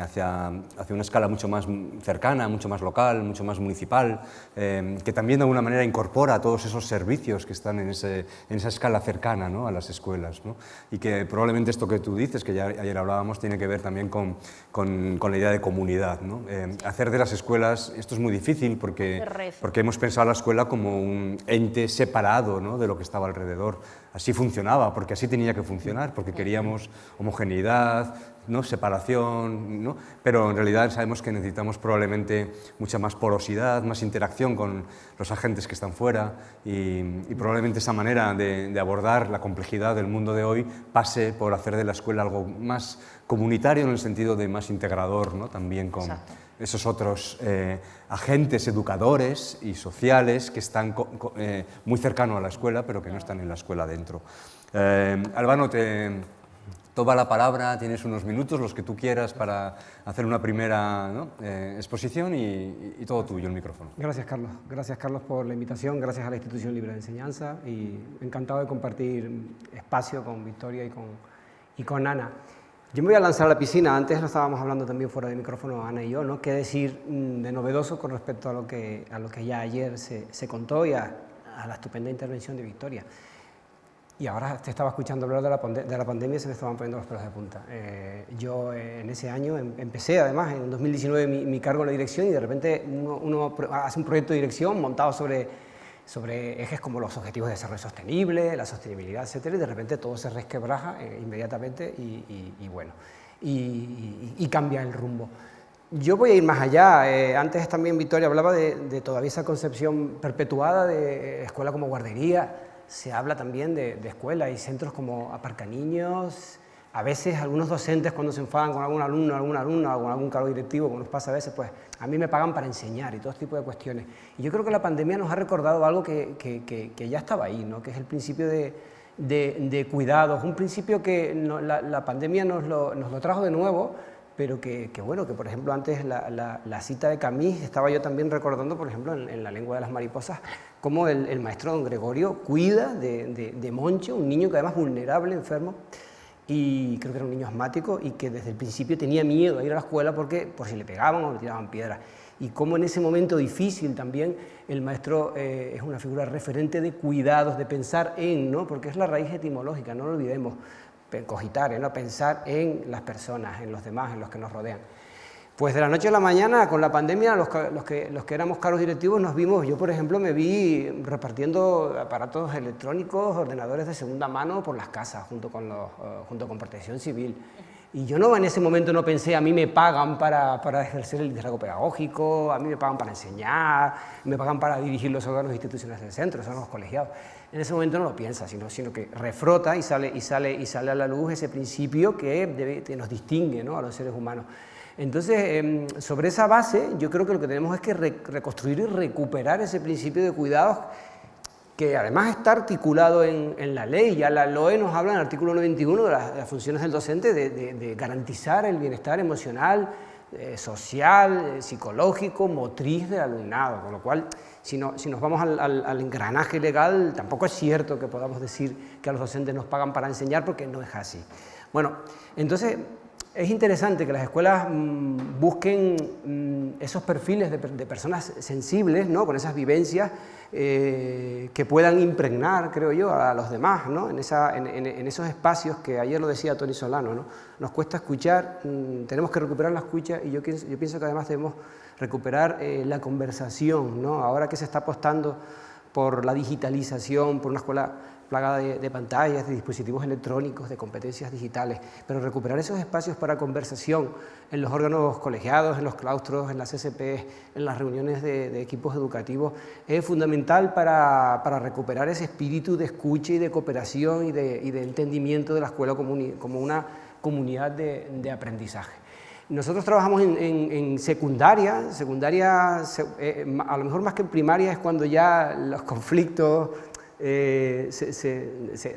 hacia una escala mucho más cercana, mucho más local, mucho más municipal, que también de alguna manera incorpora todos esos servicios que están en esa escala cercana, ¿no? A las escuelas, ¿no? Y que probablemente esto que tú dices, que ya ayer hablábamos, tiene que ver también con la idea de comunidad, ¿no? Hacer de las escuelas, esto es muy difícil porque hemos pensado a la escuela como un ente separado, ¿no? De lo que estaba alrededor. Así funcionaba, porque así tenía que funcionar, porque queríamos homogeneidad, ¿no? Separación, ¿no? Pero en realidad sabemos que necesitamos probablemente mucha más porosidad, más interacción con los agentes que están fuera y probablemente esa manera de abordar la complejidad del mundo de hoy pase por hacer de la escuela algo más comunitario en el sentido de más integrador, ¿no? También con esos otros agentes educadores y sociales que están muy cercanos a la escuela pero que no están en la escuela dentro. Albano, toma la palabra, tienes unos minutos, los que tú quieras, para hacer una primera, ¿no? Exposición y todo tuyo, el micrófono. Gracias, Carlos. Gracias, Carlos, por la invitación, gracias a la Institución Libre de Enseñanza y encantado de compartir espacio con Victoria y con Ana. Yo me voy a lanzar a la piscina, antes lo estábamos hablando también fuera de micrófono, Ana y yo, ¿no? ¿Qué decir de novedoso con respecto a lo que ya ayer se contó y a la estupenda intervención de Victoria? Y ahora te estaba escuchando hablar de la pandemia y se me estaban poniendo los pelos de punta. Yo en ese año empecé, además, en 2019 mi cargo en la dirección y de repente uno hace un proyecto de dirección montado sobre ejes como los objetivos de desarrollo sostenible, la sostenibilidad, etcétera, y de repente todo se resquebraja inmediatamente y cambia el rumbo. Yo voy a ir más allá. Antes también Victoria hablaba de todavía esa concepción perpetuada de escuela como guardería. Se habla también de escuela y centros como aparcaniños. A veces algunos docentes cuando se enfadan con algún alumno, alguna alumna o con algún cargo directivo, como nos pasa a veces, pues a mí me pagan para enseñar y todo este tipo de cuestiones. Y yo creo que la pandemia nos ha recordado algo que ya estaba ahí, ¿no? Que es el principio de cuidados, un principio que la pandemia nos lo trajo de nuevo, pero bueno, que por ejemplo antes la cita de Camus, estaba yo también recordando, por ejemplo, en La lengua de las mariposas, cómo el maestro don Gregorio cuida de Moncho, un niño que además vulnerable, enfermo, y creo que era un niño asmático y que desde el principio tenía miedo a ir a la escuela por si le pegaban o le tiraban piedras. Y cómo en ese momento difícil también el maestro es una figura referente de cuidados, de pensar en, ¿no? Porque es la raíz etimológica, no lo olvidemos, cogitare, ¿no? Pensar en las personas, en los demás, en los que nos rodean. Pues de la noche a la mañana, con la pandemia, los que éramos cargos directivos nos vimos, yo por ejemplo me vi repartiendo aparatos electrónicos, ordenadores de segunda mano por las casas, junto con Protección Civil. Y yo en ese momento no pensé, a mí me pagan para ejercer el liderazgo pedagógico, a mí me pagan para enseñar, me pagan para dirigir los órganos institucionales del centro, son los colegiados. En ese momento no lo piensa, sino que refrota y sale a la luz ese principio que nos distingue, ¿no? A los seres humanos. Entonces, sobre esa base, yo creo que lo que tenemos es que reconstruir y recuperar ese principio de cuidados que además está articulado en la ley. Ya la LOE nos habla en el artículo 91 de las funciones del docente de garantizar el bienestar emocional, social, psicológico, motriz del alumnado, con lo cual, si nos vamos al engranaje legal, tampoco es cierto que podamos decir que a los docentes nos pagan para enseñar, porque no es así. Bueno, entonces es interesante que las escuelas busquen esos perfiles de personas sensibles, ¿no? Con esas vivencias que puedan impregnar, creo yo, a los demás, ¿no? En esos espacios que ayer lo decía Tony Solano, ¿no? Nos cuesta escuchar, tenemos que recuperar la escucha, y yo pienso que además debemos recuperar la conversación, ¿no? Ahora que se está apostando por la digitalización, por una escuela plagada de pantallas, de dispositivos electrónicos, de competencias digitales, pero recuperar esos espacios para conversación en los órganos colegiados, en los claustros, en las CCP, en las reuniones de equipos educativos, es fundamental para recuperar ese espíritu de escucha y de cooperación y de entendimiento de la escuela como una comunidad de aprendizaje. Nosotros trabajamos en secundaria, a lo mejor más que en primaria es cuando ya los conflictos se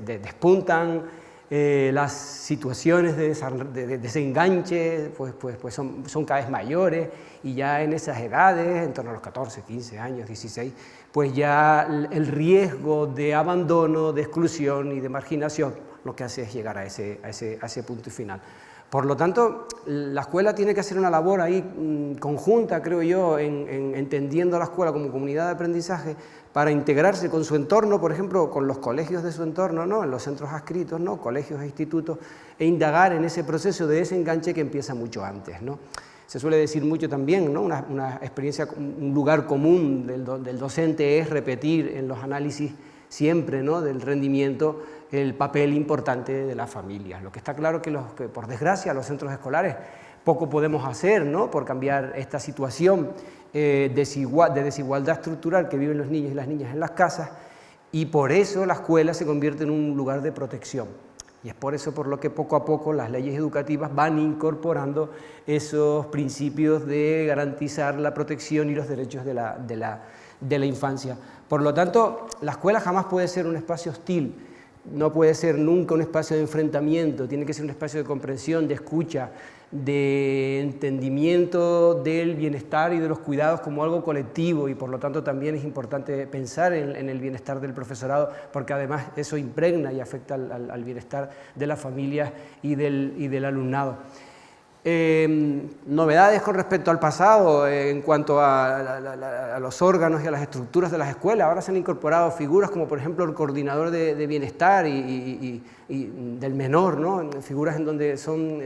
despuntan, las situaciones de desenganche pues son cada vez mayores, y ya en esas edades, en torno a los 14, 15 años, 16, pues ya el riesgo de abandono, de exclusión y de marginación lo que hace es llegar a ese punto final. Por lo tanto, la escuela tiene que hacer una labor ahí conjunta, creo yo, entendiendo a la escuela como comunidad de aprendizaje, para integrarse con su entorno, por ejemplo, con los colegios de su entorno, ¿no? En los centros adscritos, ¿no? Colegios e institutos, e indagar en ese proceso de desenganche que empieza mucho antes, ¿no? Se suele decir mucho también, ¿no? Una experiencia, un lugar común del docente es repetir en los análisis siempre, ¿no? Del rendimiento, el papel importante de las familias. Lo que está claro que por desgracia, los centros escolares poco podemos hacer, ¿no? Por cambiar esta situación de desigualdad estructural que viven los niños y las niñas en las casas, y por eso la escuela se convierte en un lugar de protección. Y es por eso por lo que poco a poco las leyes educativas van incorporando esos principios de garantizar la protección y los derechos de la infancia. Por lo tanto, la escuela jamás puede ser un espacio hostil, no puede ser nunca un espacio de enfrentamiento, tiene que ser un espacio de comprensión, de escucha, de entendimiento del bienestar y de los cuidados como algo colectivo, y por lo tanto también es importante pensar en el bienestar del profesorado, porque además eso impregna y afecta al bienestar de las familias y del alumnado. Novedades con respecto al pasado en cuanto a los órganos y a las estructuras de las escuelas. Ahora se han incorporado figuras como por ejemplo el coordinador de bienestar y del menor, ¿no? Figuras en donde son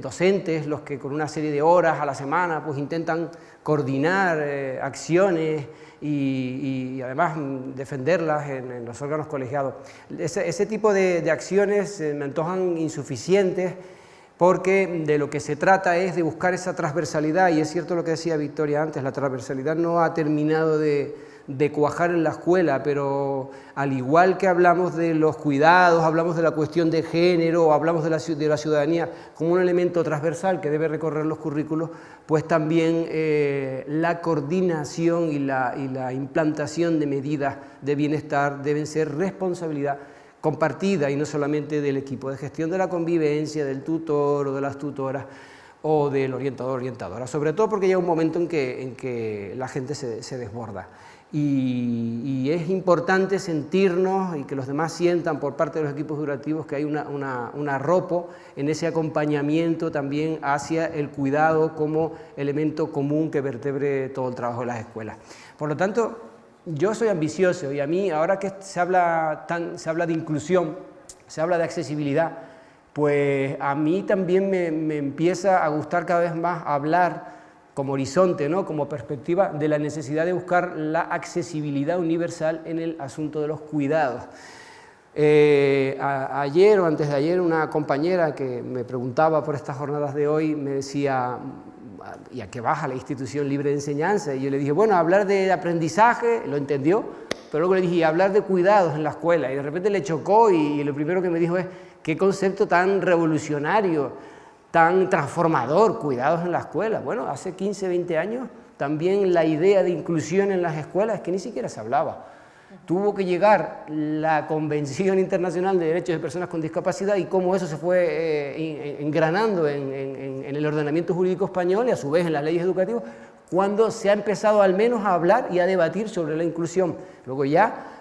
docentes los que con una serie de horas a la semana pues intentan coordinar acciones y además defenderlas en los órganos colegiados. Ese tipo de acciones me antojan insuficientes, porque de lo que se trata es de buscar esa transversalidad, y es cierto lo que decía Victoria antes, la transversalidad no ha terminado de cuajar en la escuela, pero al igual que hablamos de los cuidados, hablamos de la cuestión de género, hablamos de la ciudadanía como un elemento transversal que debe recorrer los currículos, pues también la coordinación y la implantación de medidas de bienestar deben ser responsabilidad compartida y no solamente del equipo de gestión de la convivencia, del tutor o de las tutoras o del orientador o orientadora, sobre todo porque llega un momento en que la gente se desborda. Y es importante sentirnos y que los demás sientan por parte de los equipos educativos que hay un arropo en ese acompañamiento también hacia el cuidado como elemento común que vertebre todo el trabajo de las escuelas. Por lo tanto, yo soy ambicioso y a mí, ahora que se habla de inclusión, se habla de accesibilidad, pues a mí también me empieza a gustar cada vez más hablar como horizonte, ¿no?, como perspectiva de la necesidad de buscar la accesibilidad universal en el asunto de los cuidados. Ayer o antes de ayer una compañera que me preguntaba por estas jornadas de hoy me decía, ¿y a qué baja la institución libre de enseñanza? Y yo le dije, bueno, hablar de aprendizaje, lo entendió, pero luego le dije, hablar de cuidados en la escuela, y de repente le chocó y lo primero que me dijo es, qué concepto tan revolucionario, tan transformador, cuidados en la escuela. Bueno, hace 15, 20 años también la idea de inclusión en las escuelas es que ni siquiera se hablaba. Tuvo que llegar la Convención Internacional de Derechos de Personas con Discapacidad y cómo eso se fue engranando en el ordenamiento jurídico español y a su vez en las leyes educativas, cuando se ha empezado al menos a hablar y a debatir sobre la inclusión. Luego ya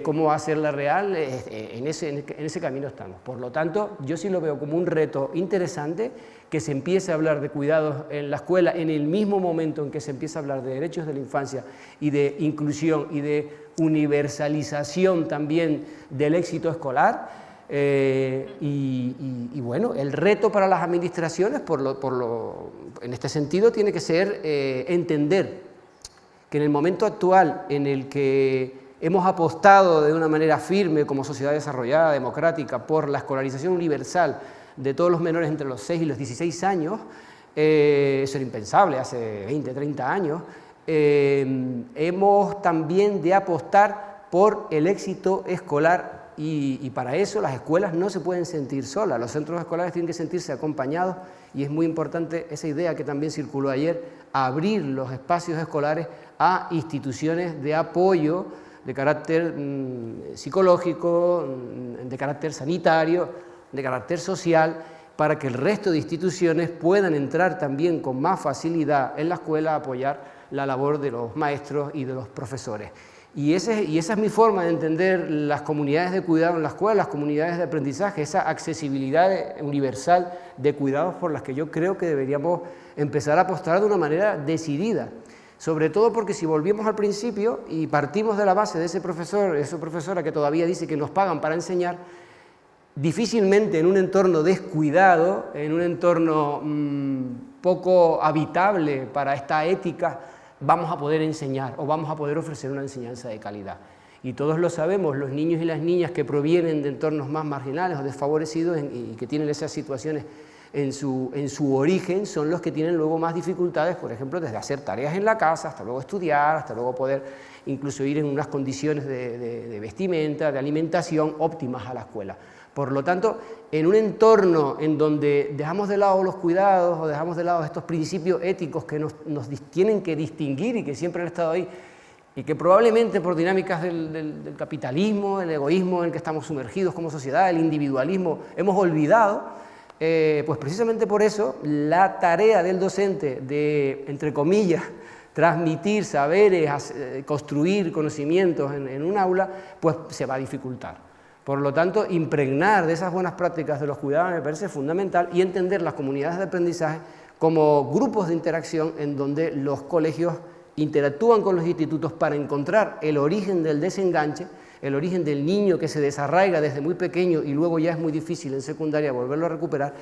cómo hacerla real, en ese camino estamos. Por lo tanto, yo sí lo veo como un reto interesante que se empiece a hablar de cuidados en la escuela en el mismo momento en que se empieza a hablar de derechos de la infancia y de inclusión y de universalización también del éxito escolar. Y bueno, el reto para las administraciones, en este sentido, tiene que ser entender que en el momento actual en el que hemos apostado de una manera firme como sociedad desarrollada, democrática, por la escolarización universal de todos los menores entre los 6 y los 16 años, eso era impensable hace 20, 30 años, hemos también de apostar por el éxito escolar y para eso las escuelas no se pueden sentir solas, los centros escolares tienen que sentirse acompañados y es muy importante esa idea que también circuló ayer, abrir los espacios escolares a instituciones de apoyo de carácter psicológico, de carácter sanitario, de carácter social, para que el resto de instituciones puedan entrar también con más facilidad en la escuela a apoyar la labor de los maestros y de los profesores. Y esa es mi forma de entender las comunidades de cuidado en la escuela, las comunidades de aprendizaje, esa accesibilidad universal de cuidados por las que yo creo que deberíamos empezar a apostar de una manera decidida. Sobre todo porque si volvemos al principio y partimos de la base de ese profesor, esa profesora que todavía dice que nos pagan para enseñar, difícilmente en un entorno descuidado, en un entorno poco habitable para esta ética, vamos a poder enseñar o vamos a poder ofrecer una enseñanza de calidad. Y todos lo sabemos, los niños y las niñas que provienen de entornos más marginales o desfavorecidos y que tienen esas situaciones en su origen son los que tienen luego más dificultades, por ejemplo, desde hacer tareas en la casa, hasta luego estudiar, hasta luego poder incluso ir en unas condiciones de vestimenta, de alimentación óptimas a la escuela. Por lo tanto, en un entorno en donde dejamos de lado los cuidados o dejamos de lado estos principios éticos que nos tienen que distinguir y que siempre han estado ahí, y que probablemente por dinámicas del capitalismo, el egoísmo en el que estamos sumergidos como sociedad, el individualismo, hemos olvidado, pues precisamente por eso la tarea del docente de, entre comillas, transmitir saberes, construir conocimientos en un aula, pues se va a dificultar. Por lo tanto, impregnar de esas buenas prácticas de los cuidados me parece fundamental y entender las comunidades de aprendizaje como grupos de interacción en donde los colegios interactúan con los institutos para encontrar el origen del desenganche, el origen del niño que se desarraiga desde muy pequeño y luego ya es muy difícil en secundaria volverlo a recuperar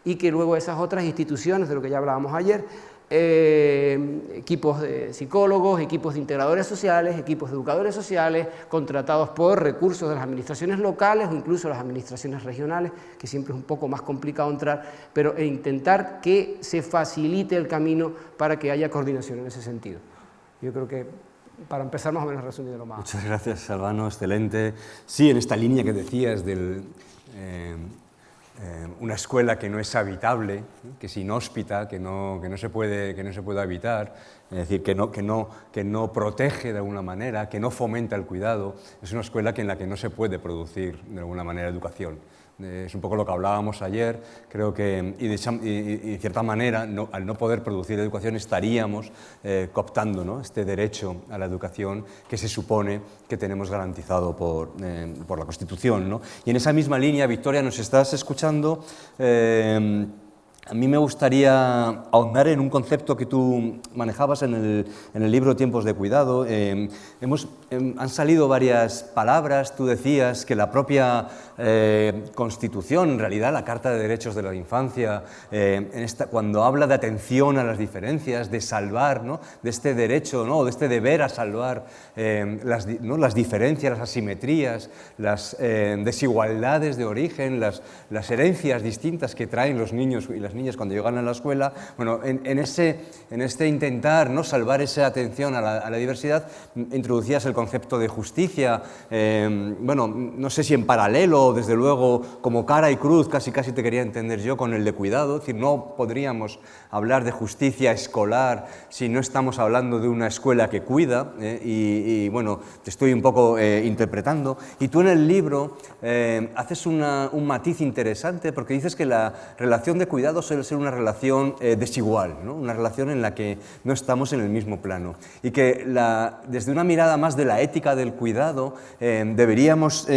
y que luego esas otras instituciones, de lo que ya hablábamos ayer, equipos de psicólogos, equipos de integradores sociales, equipos de educadores sociales, contratados por recursos de las administraciones locales o incluso las administraciones regionales, que siempre es un poco más complicado entrar, pero intentar que se facilite el camino para que haya coordinación en ese sentido. Yo creo que para empezar más o menos resumido lo más. Muchas gracias, Albano, excelente. Sí, en esta línea que decías del... una escuela que no es habitable, que es inhóspita, que no se puede habitar, es decir, que no protege de alguna manera, que no fomenta el cuidado, es una escuela en la que no se puede producir de alguna manera educación. Es un poco lo que hablábamos ayer, creo que, y de cierta manera, al no poder producir educación estaríamos cooptando, ¿no?, este derecho a la educación que se supone que tenemos garantizado por la Constitución, ¿no? Y en esa misma línea, Victoria, ¿nos estás escuchando? A mí me gustaría ahondar en un concepto que tú manejabas en el libro Tiempos de Cuidado. Han salido varias palabras, tú decías que la propia Constitución, en realidad la Carta de Derechos de la Infancia, cuando habla de atención a las diferencias, de salvar, ¿no?, de este derecho, ¿no?, de este deber a salvar las diferencias, las asimetrías, las desigualdades de origen, las herencias distintas que traen los niños y las niñas cuando llegan a la escuela, bueno, en este intentar, ¿no?, salvar esa atención a la diversidad, introducías el concepto de justicia, bueno, no sé si en paralelo, desde luego, como cara y cruz, casi te quería entender yo, con el de cuidado, es decir, no podríamos hablar de justicia escolar si no estamos hablando de una escuela que cuida, y bueno, te estoy un poco interpretando, y tú en el libro haces un matiz interesante porque dices que la relación de cuidado suele ser una relación desigual, ¿no?, una relación en la que no estamos en el mismo plano, y que desde una mirada más de la ética del cuidado deberíamos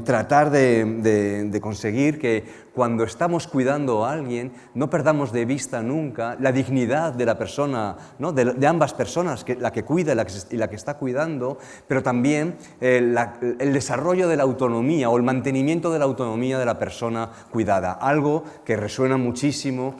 tratar de conseguir que cuando estamos cuidando a alguien no perdamos de vista nunca la dignidad de la persona, ¿no?, de ambas personas, la que cuida y la que está cuidando, pero también el desarrollo de la autonomía o el mantenimiento de la autonomía de la persona cuidada, algo que resuena muchísimo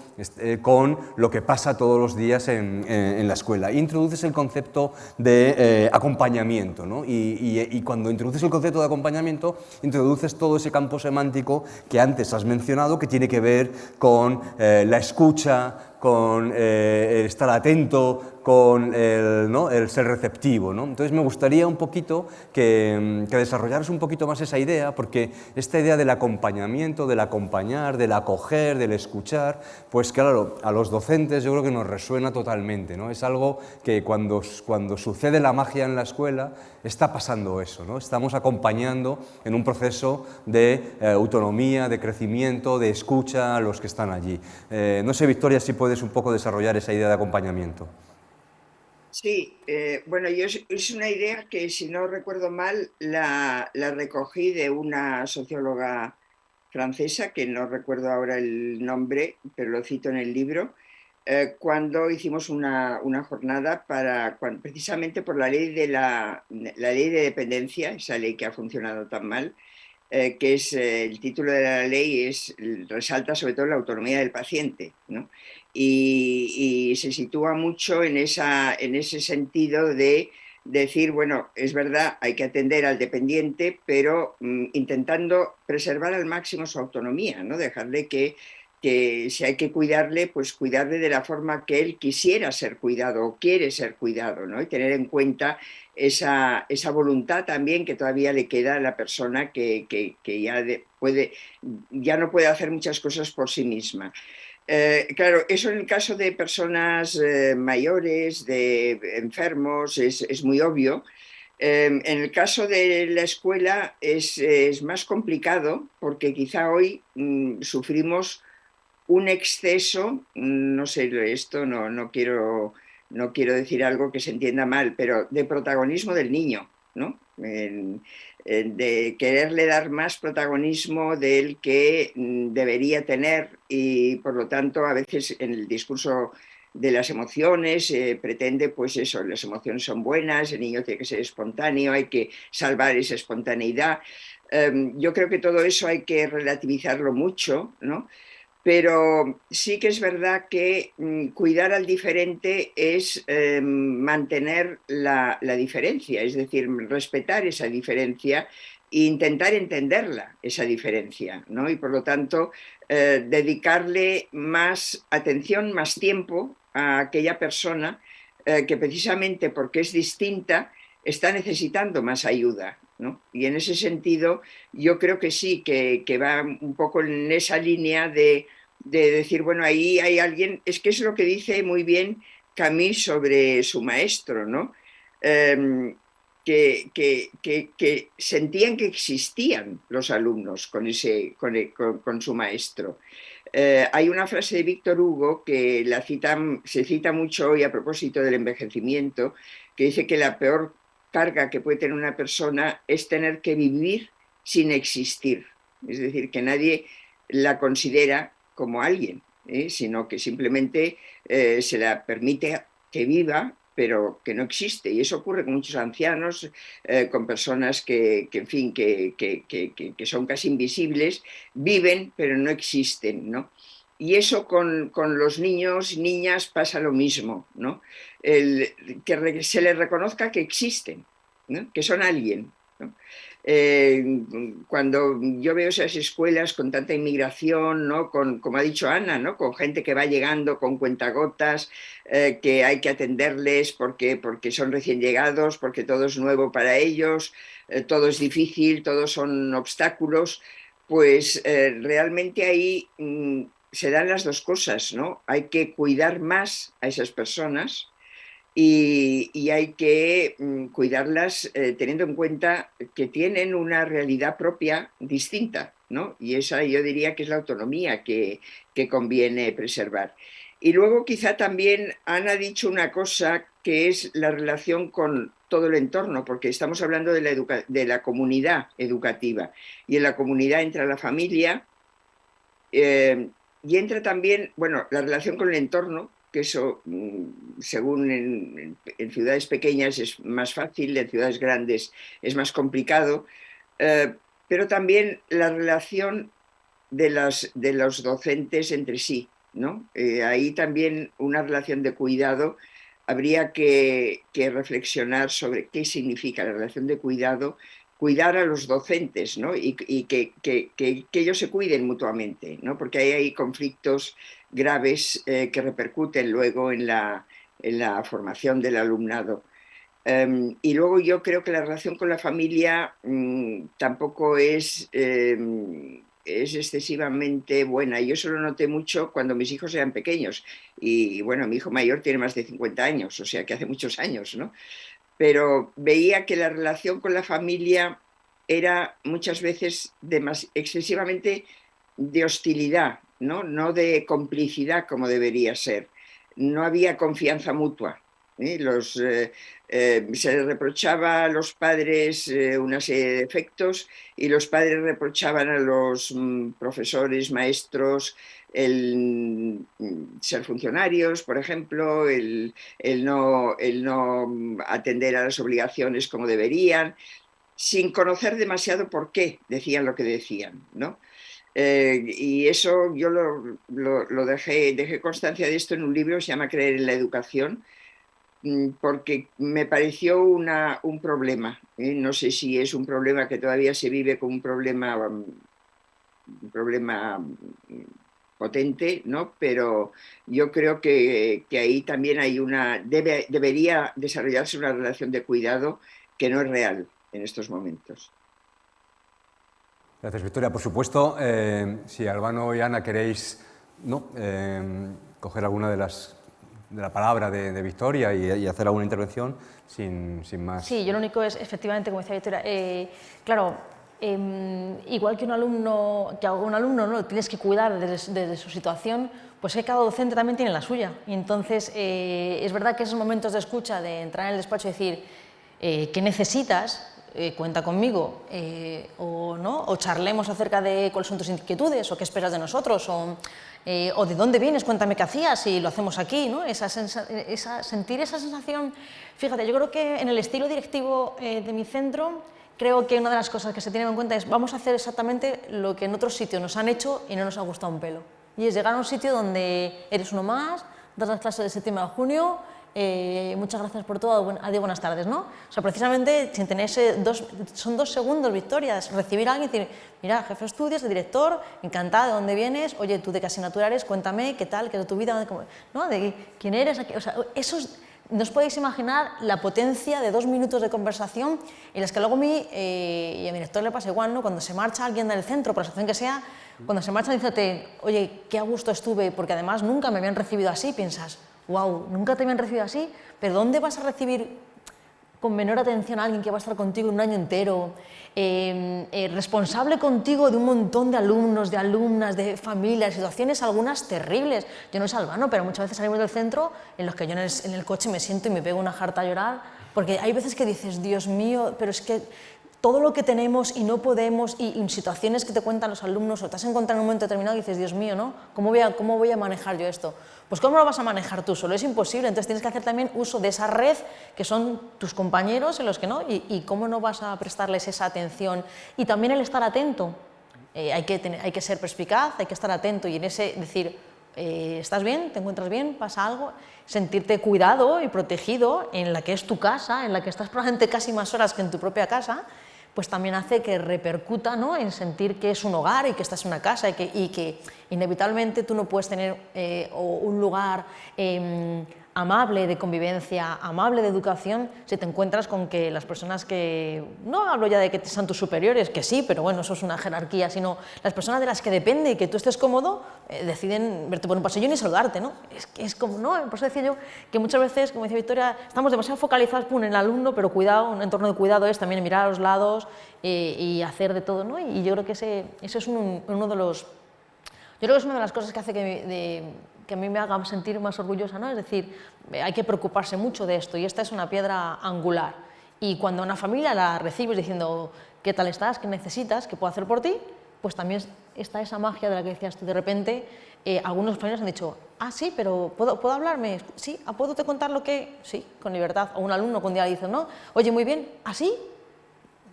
con lo que pasa todos los días en la escuela. Introduces el concepto de acompañamiento, ¿no?, y cuando introduces el concepto de acompañamiento, introduces todo ese campo semántico que antes has mencionado, que tiene que ver con la escucha, con el estar atento, con el ser receptivo, ¿no? Entonces me gustaría un poquito que desarrollaras un poquito más esa idea, porque esta idea del acompañamiento, del acompañar, del acoger, del escuchar, pues claro, a los docentes yo creo que nos resuena totalmente, ¿no? Es algo que cuando sucede la magia en la escuela está pasando eso, ¿no? Estamos acompañando en un proceso de autonomía, de crecimiento, de escucha a los que están allí. No sé, Victoria, si puedes un poco desarrollar esa idea de acompañamiento. Sí, bueno, es una idea que, si no recuerdo mal, la recogí de una socióloga francesa, que no recuerdo ahora el nombre, pero lo cito en el libro, cuando hicimos una jornada precisamente por la ley la ley de dependencia, esa ley que ha funcionado tan mal, que es el título de la ley resalta sobre todo la autonomía del paciente, ¿no? Y se sitúa mucho en ese sentido de decir, bueno, es verdad, hay que atender al dependiente, pero intentando preservar al máximo su autonomía, ¿no? Dejarle que si hay que cuidarle, pues cuidarle de la forma que él quisiera ser cuidado o quiere ser cuidado, ¿no? Y tener en cuenta esa voluntad también que todavía le queda a la persona que ya no puede hacer muchas cosas por sí misma. Claro, eso en el caso de personas mayores, de enfermos, es muy obvio. En el caso de la escuela es más complicado, porque quizá hoy sufrimos un exceso, no sé, esto no quiero decir algo que se entienda mal, pero de protagonismo del niño, ¿no? De quererle dar más protagonismo del que debería tener, y por lo tanto a veces en el discurso de las emociones pretende, pues eso, las emociones son buenas, el niño tiene que ser espontáneo, hay que salvar esa espontaneidad. Yo creo que todo eso hay que relativizarlo mucho, ¿no? Pero sí que es verdad que cuidar al diferente es mantener la diferencia, es decir, respetar esa diferencia e intentar entenderla, esa diferencia, ¿no? Y por lo tanto, dedicarle más atención, más tiempo a aquella persona que precisamente porque es distinta está necesitando más ayuda, ¿no? Y en ese sentido, yo creo que sí, que va un poco en esa línea de decir, bueno, ahí hay alguien, es que es lo que dice muy bien Camus sobre su maestro, ¿no? Que sentían que existían los alumnos con su maestro. Hay una frase de Víctor Hugo que se cita mucho hoy a propósito del envejecimiento, que dice que la peor carga que puede tener una persona es tener que vivir sin existir. Es decir, que nadie la considera como alguien, sino que simplemente se la permite que viva, pero que no existe. Y eso ocurre con muchos ancianos, con personas en fin, que son casi invisibles, viven, pero no existen, ¿no? Y eso con los niños y niñas pasa lo mismo, ¿no? Que se les reconozca que existen, ¿no? Que son alguien, ¿no? Cuando yo veo esas escuelas con tanta inmigración, ¿no? Como ha dicho Ana, ¿no? Con gente que va llegando con cuentagotas, que hay que atenderles porque son recién llegados, porque todo es nuevo para ellos, todo es difícil, todos son obstáculos, pues realmente ahí se dan las dos cosas, ¿no? Hay que cuidar más a esas personas y hay que cuidarlas teniendo en cuenta que tienen una realidad propia distinta, ¿no? Y esa yo diría que es la autonomía que conviene preservar. Y luego quizá también Ana ha dicho una cosa que es la relación con todo el entorno, porque estamos hablando de la comunidad educativa y en la comunidad entra la familia y entra también, bueno, la relación con el entorno, que eso, según en ciudades pequeñas es más fácil, en ciudades grandes es más complicado, eh, pero también la relación de los docentes entre sí, ¿no? Ahí también una relación de cuidado, habría que reflexionar sobre qué significa la relación de cuidado, cuidar a los docentes, ¿no? Y que ellos se cuiden mutuamente, ¿no? Porque ahí hay conflictos graves que repercuten luego en la formación del alumnado. Y luego yo creo que la relación con la familia tampoco es excesivamente buena. Yo eso lo noté mucho cuando mis hijos eran pequeños. Y bueno, mi hijo mayor tiene más de 50 años, o sea que hace muchos años, ¿no? Pero veía que la relación con la familia era muchas veces excesivamente de hostilidad, ¿no? No de complicidad como debería ser. No había confianza mutua. Se les reprochaba a los padres una serie de defectos y los padres reprochaban a los profesores, maestros, el ser funcionarios, por ejemplo, el no atender a las obligaciones como deberían, sin conocer demasiado por qué decían lo que decían, ¿no? Y eso yo lo dejé constancia de esto en un libro que se llama Creer en la educación, porque me pareció un problema. No sé si es un problema que todavía se vive como un problema potente, ¿no? Pero yo creo que ahí también hay debería desarrollarse una relación de cuidado que no es real en estos momentos. Gracias, Victoria. Por supuesto, si Albano y Ana queréis coger alguna de la palabra de Victoria y hacer alguna intervención sin más. Sí, yo lo único es, efectivamente, como decía Victoria, claro, igual que a un alumno ¿no? Tienes que cuidar desde su situación, pues que cada docente también tiene la suya. Y entonces es verdad que esos momentos de escucha, de entrar en el despacho y decir ¿qué necesitas? Cuenta conmigo, o charlemos acerca de cuáles son tus inquietudes, o qué esperas de nosotros, o de dónde vienes, cuéntame qué hacías y lo hacemos aquí, ¿no? Sentir esa sensación. Fíjate, yo creo que en el estilo directivo de mi centro, creo que una de las cosas que se tienen en cuenta es vamos a hacer exactamente lo que en otros sitios nos han hecho y no nos ha gustado un pelo. y es llegar a un sitio donde eres uno más, das las clases de septiembre a junio, muchas gracias por todo, adiós, buenas tardes, ¿no? O sea, precisamente sin tener son 2 segundos, Victoria, recibir a alguien y decir, mira, jefe de estudios, el director, encantada, ¿de dónde vienes? Oye, ¿tú de qué asignatura eres? Cuéntame, ¿qué tal? ¿Qué es de tu vida? ¿No? ¿De quién eres? O sea, no os podéis imaginar la potencia de 2 minutos de conversación en las que luego a mí y a mi director le pasa igual, ¿no? Cuando se marcha alguien del centro, por la situación que sea, cuando se marcha diciéndote, oye, qué a gusto estuve, porque además nunca me habían recibido así, piensas, wow, nunca te habían recibido así, pero ¿dónde vas a recibir con menor atención a alguien que va a estar contigo un año entero, responsable contigo de un montón de alumnos, de alumnas, de familias, situaciones algunas terribles? Yo no soy albano, pero muchas veces salimos del centro en los que yo en el coche me siento y me pego una jarta a llorar, porque hay veces que dices, Dios mío, pero es que todo lo que tenemos y no podemos, y en situaciones que te cuentan los alumnos, o te has encontrado en un momento determinado y dices, Dios mío, ¿no? ¿Cómo voy a manejar yo esto? Pues ¿cómo lo vas a manejar tú solo? Es imposible, entonces tienes que hacer también uso de esa red que son tus compañeros en los que no, y cómo no vas a prestarles esa atención. Y también el estar atento, hay que ser perspicaz, hay que estar atento y en ese decir, ¿estás bien? ¿Te encuentras bien? ¿Pasa algo? Sentirte cuidado y protegido en la que es tu casa, en la que estás probablemente casi más horas que en tu propia casa, pues también hace que repercuta, ¿no?, en sentir que es un hogar y que estás en una casa y que inevitablemente tú no puedes tener un lugar amable de convivencia, amable de educación, si te encuentras con que las personas que, no hablo ya de que sean tus superiores, que sí, pero bueno, eso es una jerarquía, sino las personas de las que depende y que tú estés cómodo, deciden verte por un pasillo y saludarte, ¿no? Es como, ¿no? Por eso decía yo que muchas veces, como decía Victoria, estamos demasiado focalizados en el alumno, pero cuidado, un entorno de cuidado es también mirar a los lados y hacer de todo, ¿no? Y yo creo que ese es uno de los... Yo creo que es una de las cosas que hace que a mí me haga sentir más orgullosa, ¿no? Es decir, hay que preocuparse mucho de esto y esta es una piedra angular. Y cuando una familia la recibes diciendo, ¿qué tal estás? ¿Qué necesitas? ¿Qué puedo hacer por ti? Pues también está esa magia de la que decías tú. De repente, algunos familiares han dicho, ah, sí, pero ¿puedo hablarme? Sí, ¿puedo te contar lo que...? Sí, con libertad. O un alumno que un día le dice, no, oye, muy bien, ¿ah, sí?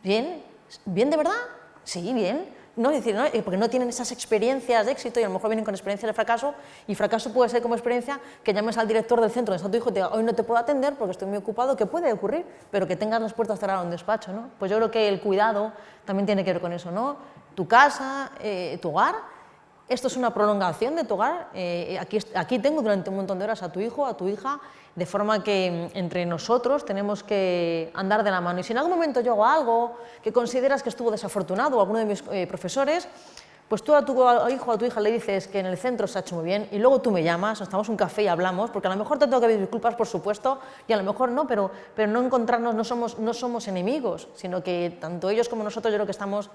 ¿Bien? ¿Bien de verdad? Sí, bien. No, es decir, ¿no? Porque no tienen esas experiencias de éxito y a lo mejor vienen con experiencias de fracaso, y fracaso puede ser como experiencia que llames al director del centro donde está tu hijo y te diga, hoy no te puedo atender porque estoy muy ocupado, que puede ocurrir, pero que tengas las puertas cerradas en un despacho, ¿no? Pues yo creo que el cuidado también tiene que ver con eso, ¿no? Tu casa, tu hogar, esto es una prolongación de tu hogar, aquí tengo durante un montón de horas a tu hijo, a tu hija, de forma que entre nosotros tenemos que andar de la mano. Y si en algún momento yo hago algo que consideras que estuvo desafortunado o alguno de mis profesores, pues tú a tu hijo o a tu hija le dices que en el centro se ha hecho muy bien y luego tú me llamas, nos tomamos un café y hablamos, porque a lo mejor te tengo que pedir disculpas, por supuesto, y a lo mejor no, pero no encontrarnos, no somos enemigos, sino que tanto ellos como nosotros yo creo que estamos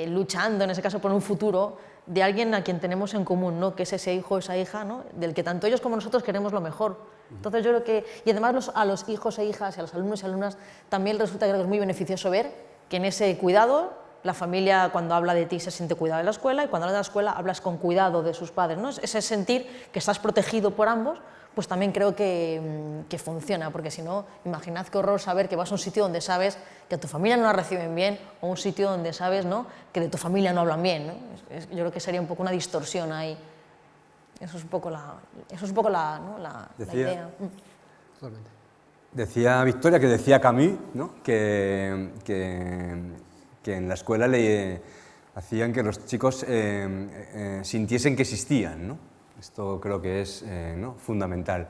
luchando, en ese caso, por un futuro de alguien a quien tenemos en común, ¿no? Que es ese hijo o esa hija, ¿no? Del que tanto ellos como nosotros queremos lo mejor. Entonces yo creo que, y además a los hijos e hijas y a los alumnos y alumnas también resulta que es muy beneficioso ver que en ese cuidado la familia cuando habla de ti se siente cuidado de la escuela y cuando habla de la escuela hablas con cuidado de sus padres, ¿no? Ese sentir que estás protegido por ambos, pues también creo que funciona, porque si no, imaginad qué horror saber que vas a un sitio donde sabes que a tu familia no la reciben bien o un sitio donde sabes, ¿no?, que de tu familia no hablan bien, ¿no? Yo creo que sería un poco una distorsión ahí. Eso es un poco la idea. Totalmente. Decía Victoria, que decía Camus, ¿no?, que en la escuela le hacían que los chicos sintiesen que existían, ¿no? Esto creo que es ¿no?, fundamental.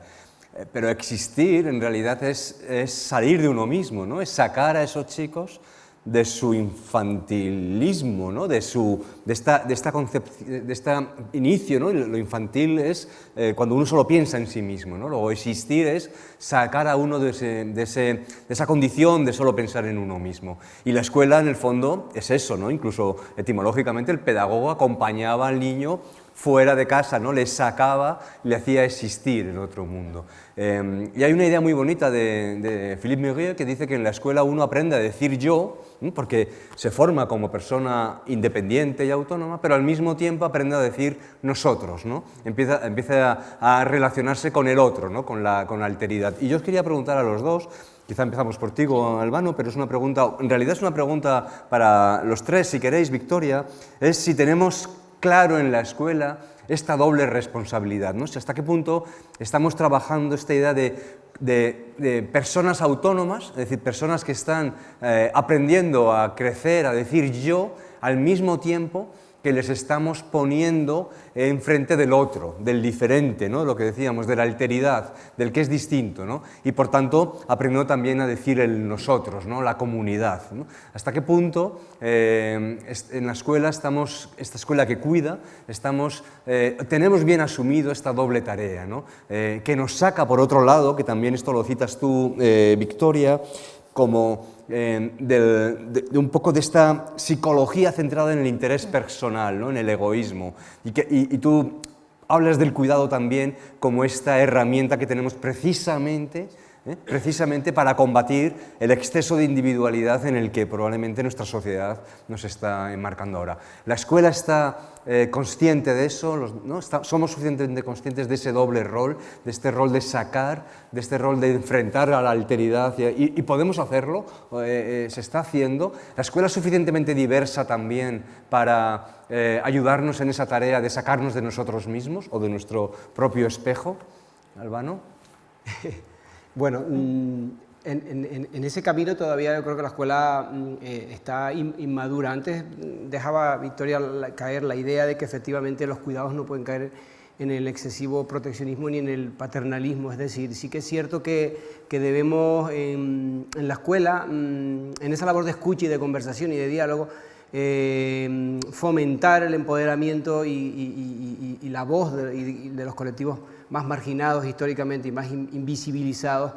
Pero existir en realidad es salir de uno mismo, ¿no? Es sacar a esos chicos de su infantilismo, ¿no?, de esta concepción, de este inicio, ¿no? Lo infantil es cuando uno solo piensa en sí mismo, ¿no? Luego existir es sacar a uno de esa condición de solo pensar en uno mismo. Y la escuela, en el fondo, es eso, ¿no? Incluso etimológicamente el pedagogo acompañaba al niño fuera de casa, ¿no? Le sacaba, le hacía existir en otro mundo. Y hay una idea muy bonita de Philippe Muriel que dice que en la escuela uno aprende a decir yo, porque se forma como persona independiente y autónoma, pero al mismo tiempo aprende a decir nosotros, ¿no? Empieza a relacionarse con el otro, ¿no?, con la alteridad. Y yo os quería preguntar a los dos, quizá empezamos por ti, Albano, pero es una pregunta, en realidad es una pregunta para los tres, si queréis, Victoria, es si tenemos claro en la escuela esta doble responsabilidad, ¿no? O sea, hasta qué punto estamos trabajando esta idea de personas autónomas, es decir, personas que están aprendiendo a crecer, a decir yo, al mismo tiempo que les estamos poniendo enfrente del otro, del diferente, ¿no? Lo que decíamos, de la alteridad, del que es distinto, ¿no? Y por tanto, aprendiendo también a decir el nosotros, ¿no? La comunidad, ¿no? ¿Hasta qué punto en la escuela estamos, esta escuela que cuida, tenemos bien asumido esta doble tarea, ¿no? Que nos saca, por otro lado, que también esto lo citas tú, Victoria, como de un poco de esta psicología centrada en el interés personal, ¿no? En el egoísmo. Y tú hablas del cuidado también como esta herramienta que tenemos precisamente para combatir el exceso de individualidad en el que probablemente nuestra sociedad nos está enmarcando ahora. La escuela está consciente de eso, ¿no? Somos suficientemente conscientes de ese doble rol, de este rol de sacar, de este rol de enfrentar a la alteridad y podemos hacerlo, se está haciendo. La escuela es suficientemente diversa también para ayudarnos en esa tarea de sacarnos de nosotros mismos o de nuestro propio espejo. Albano. Bueno, en ese camino todavía yo creo que la escuela está inmadura. Antes dejaba Victoria caer la idea de que efectivamente los cuidados no pueden caer en el excesivo proteccionismo ni en el paternalismo. Es decir, sí que es cierto que debemos en la escuela, en esa labor de escucha y de conversación y de diálogo, fomentar el empoderamiento y la voz de los colectivos más marginados históricamente y más invisibilizados,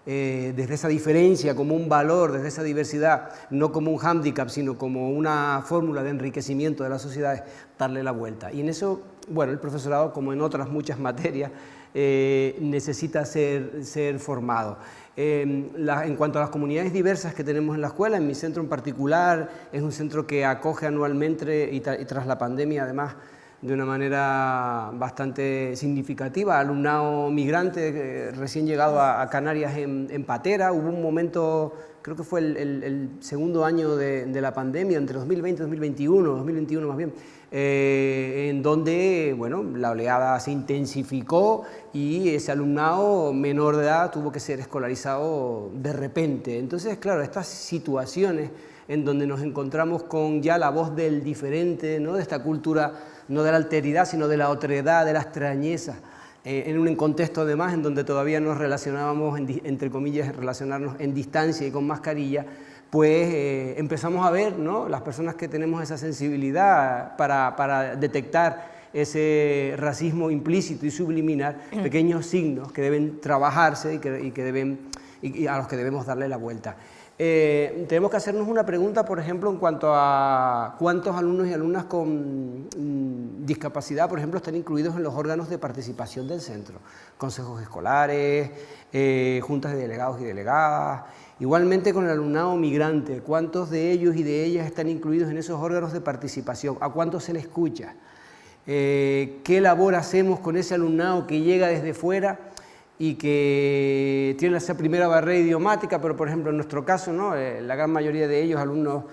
desde esa diferencia como un valor, desde esa diversidad, no como un hándicap, sino como una fórmula de enriquecimiento de las sociedades, darle la vuelta. Y en eso, bueno, el profesorado, como en otras muchas materias, necesita ser formado. En cuanto a las comunidades diversas que tenemos en la escuela, en mi centro en particular, es un centro que acoge anualmente y tras la pandemia, además, de una manera bastante significativa, alumnado migrante recién llegado a Canarias en patera. Hubo un momento, creo que fue el segundo año de la pandemia, entre 2020 y 2021 más bien, en donde bueno, la oleada se intensificó y ese alumnado menor de edad tuvo que ser escolarizado de repente. Entonces, claro, estas situaciones en donde nos encontramos con ya la voz del diferente, ¿no? De esta cultura, no de la alteridad, sino de la otredad, de la extrañeza, en un contexto además en donde todavía nos relacionábamos, entre comillas, relacionarnos en distancia y con mascarilla, pues empezamos a ver, ¿no? Las personas que tenemos esa sensibilidad para detectar ese racismo implícito y subliminal, pequeños signos que deben trabajarse y a los que debemos darle la vuelta. Tenemos que hacernos una pregunta, por ejemplo, en cuanto a cuántos alumnos y alumnas con discapacidad, por ejemplo, están incluidos en los órganos de participación del centro, consejos escolares, juntas de delegados y delegadas. Igualmente con el alumnado migrante, ¿cuántos de ellos y de ellas están incluidos en esos órganos de participación? ¿A cuántos se les escucha? ¿Qué labor hacemos con ese alumnado que llega desde fuera y que tiene esa primera barrera idiomática, pero por ejemplo en nuestro caso, ¿no? La gran mayoría de ellos, alumnos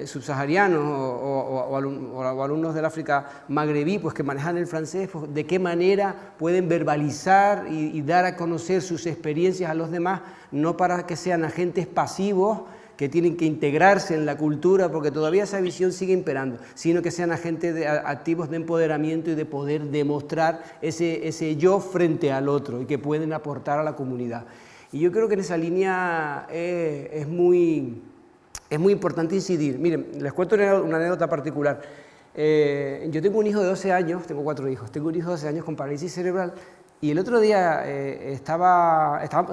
subsaharianos o alumnos del África magrebí, pues que manejan el francés, pues, ¿de qué manera pueden verbalizar y dar a conocer sus experiencias a los demás, no para que sean agentes pasivos que tienen que integrarse en la cultura, porque todavía esa visión sigue imperando, sino que sean agentes activos de empoderamiento y de poder demostrar ese yo frente al otro y que pueden aportar a la comunidad? Y yo creo que en esa línea es muy importante incidir. Miren, les cuento una anécdota particular. Yo tengo un hijo de 12 años, tengo 4 hijos, tengo un hijo de 12 años con parálisis cerebral. Y el otro día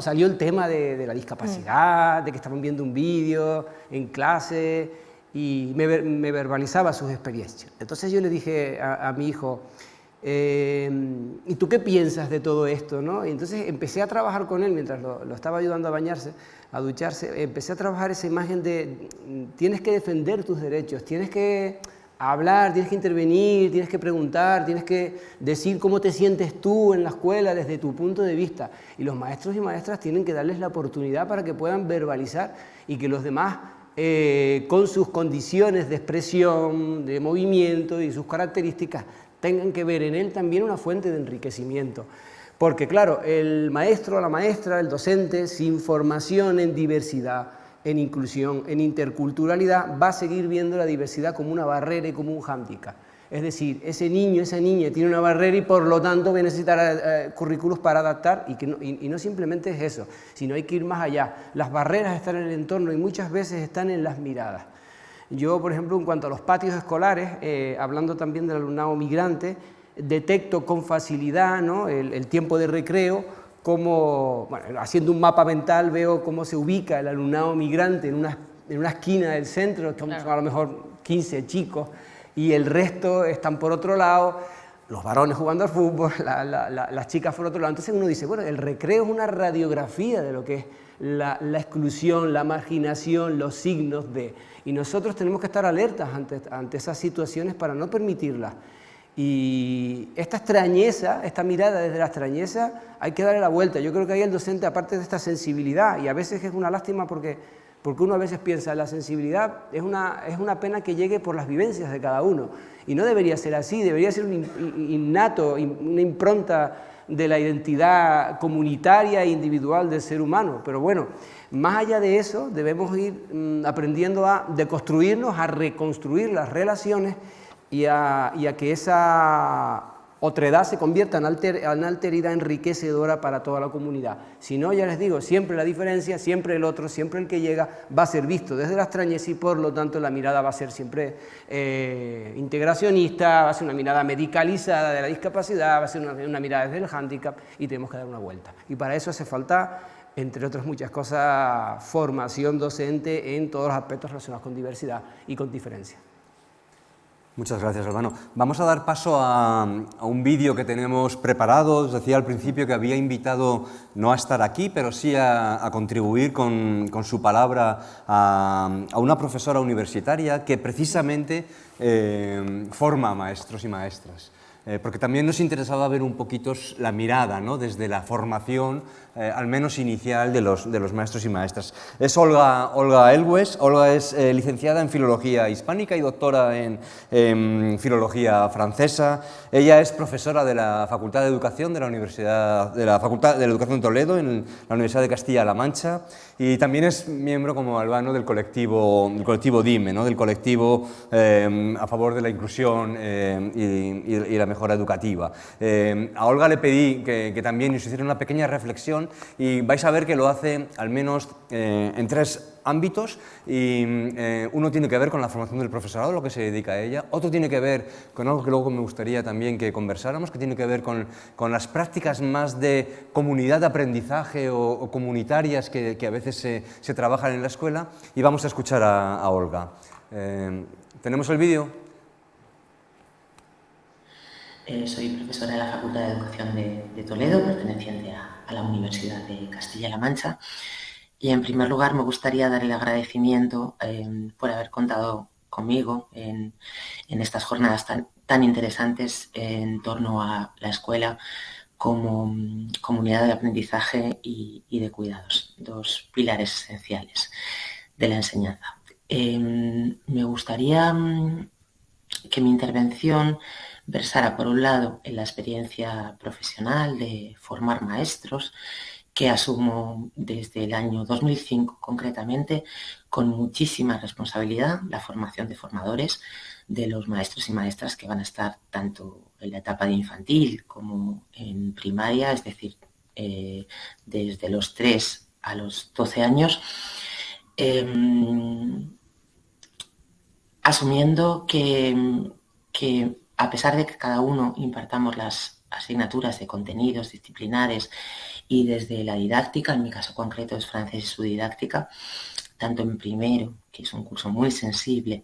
salió el tema de la discapacidad, de que estaban viendo un vídeo en clase y me verbalizaba sus experiencias. Entonces yo le dije a mi hijo, ¿y tú qué piensas de todo esto, no? Y entonces empecé a trabajar con él mientras lo estaba ayudando a bañarse, a ducharse. Empecé a trabajar esa imagen de tienes que defender tus derechos, tienes que hablar, tienes que intervenir, tienes que preguntar, tienes que decir cómo te sientes tú en la escuela desde tu punto de vista. Y los maestros y maestras tienen que darles la oportunidad para que puedan verbalizar y que los demás con sus condiciones de expresión, de movimiento y sus características, tengan que ver en él también una fuente de enriquecimiento. Porque claro, el maestro, la maestra, el docente, sin formación en diversidad, en inclusión, en interculturalidad, va a seguir viendo la diversidad como una barrera y como un hándicap. Es decir, ese niño, esa niña tiene una barrera y por lo tanto va a necesitar currículos para adaptar y no simplemente es eso, sino hay que ir más allá. Las barreras están en el entorno y muchas veces están en las miradas. Yo, por ejemplo, en cuanto a los patios escolares, hablando también del alumnado migrante, detecto con facilidad, ¿no?, el tiempo de recreo, como, bueno, haciendo un mapa mental veo cómo se ubica el alumnado migrante en una esquina del centro, que son a lo mejor 15 chicos, y el resto están por otro lado, los varones jugando al fútbol, las chicas por otro lado. Entonces uno dice, bueno, el recreo es una radiografía de lo que es la exclusión, la marginación, los signos de... Y nosotros tenemos que estar alertas ante esas situaciones para no permitirlas. Y esta extrañeza, esta mirada desde la extrañeza, hay que darle la vuelta. Yo creo que ahí el docente, aparte de esta sensibilidad, y a veces es una lástima porque uno a veces piensa, la sensibilidad es una pena que llegue por las vivencias de cada uno. Y no debería ser así, debería ser un innato, una impronta de la identidad comunitaria e individual del ser humano. Pero bueno, más allá de eso, debemos ir aprendiendo a deconstruirnos, a reconstruir las relaciones y a que esa otredad se convierta en alteridad enriquecedora para toda la comunidad. Si no, ya les digo, siempre la diferencia, siempre el otro, siempre el que llega, va a ser visto desde la extrañeza y por lo tanto la mirada va a ser siempre integracionista, va a ser una mirada medicalizada de la discapacidad, va a ser una mirada desde el hándicap y tenemos que dar una vuelta. Y para eso hace falta, entre otras muchas cosas, formación docente en todos los aspectos relacionados con diversidad y con diferencia. Muchas gracias, Albano. Vamos a dar paso a un vídeo que tenemos preparado. Os decía al principio que había invitado no a estar aquí, pero sí a contribuir con su palabra a una profesora universitaria que precisamente forma a maestros y maestras. Porque también nos interesaba ver un poquito la mirada, ¿no?, desde la formación, al menos inicial, de los maestros y maestras. Es Olga Elwes. Olga es licenciada en Filología Hispánica y doctora en Filología Francesa. Ella es profesora de la Facultad de Educación de la Facultad de Educación de Toledo, en la Universidad de Castilla-La Mancha, y también es miembro, como Albano, del colectivo DIME, ¿no?, del colectivo a favor de la inclusión y la mejora educativa. A Olga le pedí que también nos hiciera una pequeña reflexión y vais a ver que lo hace al menos en tres ámbitos. Y uno tiene que ver con la formación del profesorado, lo que se dedica a ella. Otro tiene que ver con algo que luego me gustaría también que conversáramos, que tiene que ver con las prácticas más de comunidad de aprendizaje o comunitarias que a veces se trabajan en la escuela. Y vamos a escuchar a Olga. ¿Tenemos el vídeo? Soy profesora de la Facultad de Educación de Toledo, perteneciente a la Universidad de Castilla-La Mancha. Y en primer lugar me gustaría dar el agradecimiento por haber contado conmigo en estas jornadas tan interesantes en torno a la escuela como comunidad de aprendizaje y de cuidados, dos pilares esenciales de la enseñanza. Me gustaría que mi intervención versara, por un lado, en la experiencia profesional de formar maestros, que asumo desde el año 2005 concretamente, con muchísima responsabilidad, la formación de formadores de los maestros y maestras que van a estar tanto en la etapa de infantil como en primaria, es decir, desde los 3 a los 12 años, asumiendo que a pesar de que cada uno impartamos las asignaturas de contenidos disciplinares y desde la didáctica, en mi caso concreto es francés y su didáctica, tanto en primero, que es un curso muy sensible,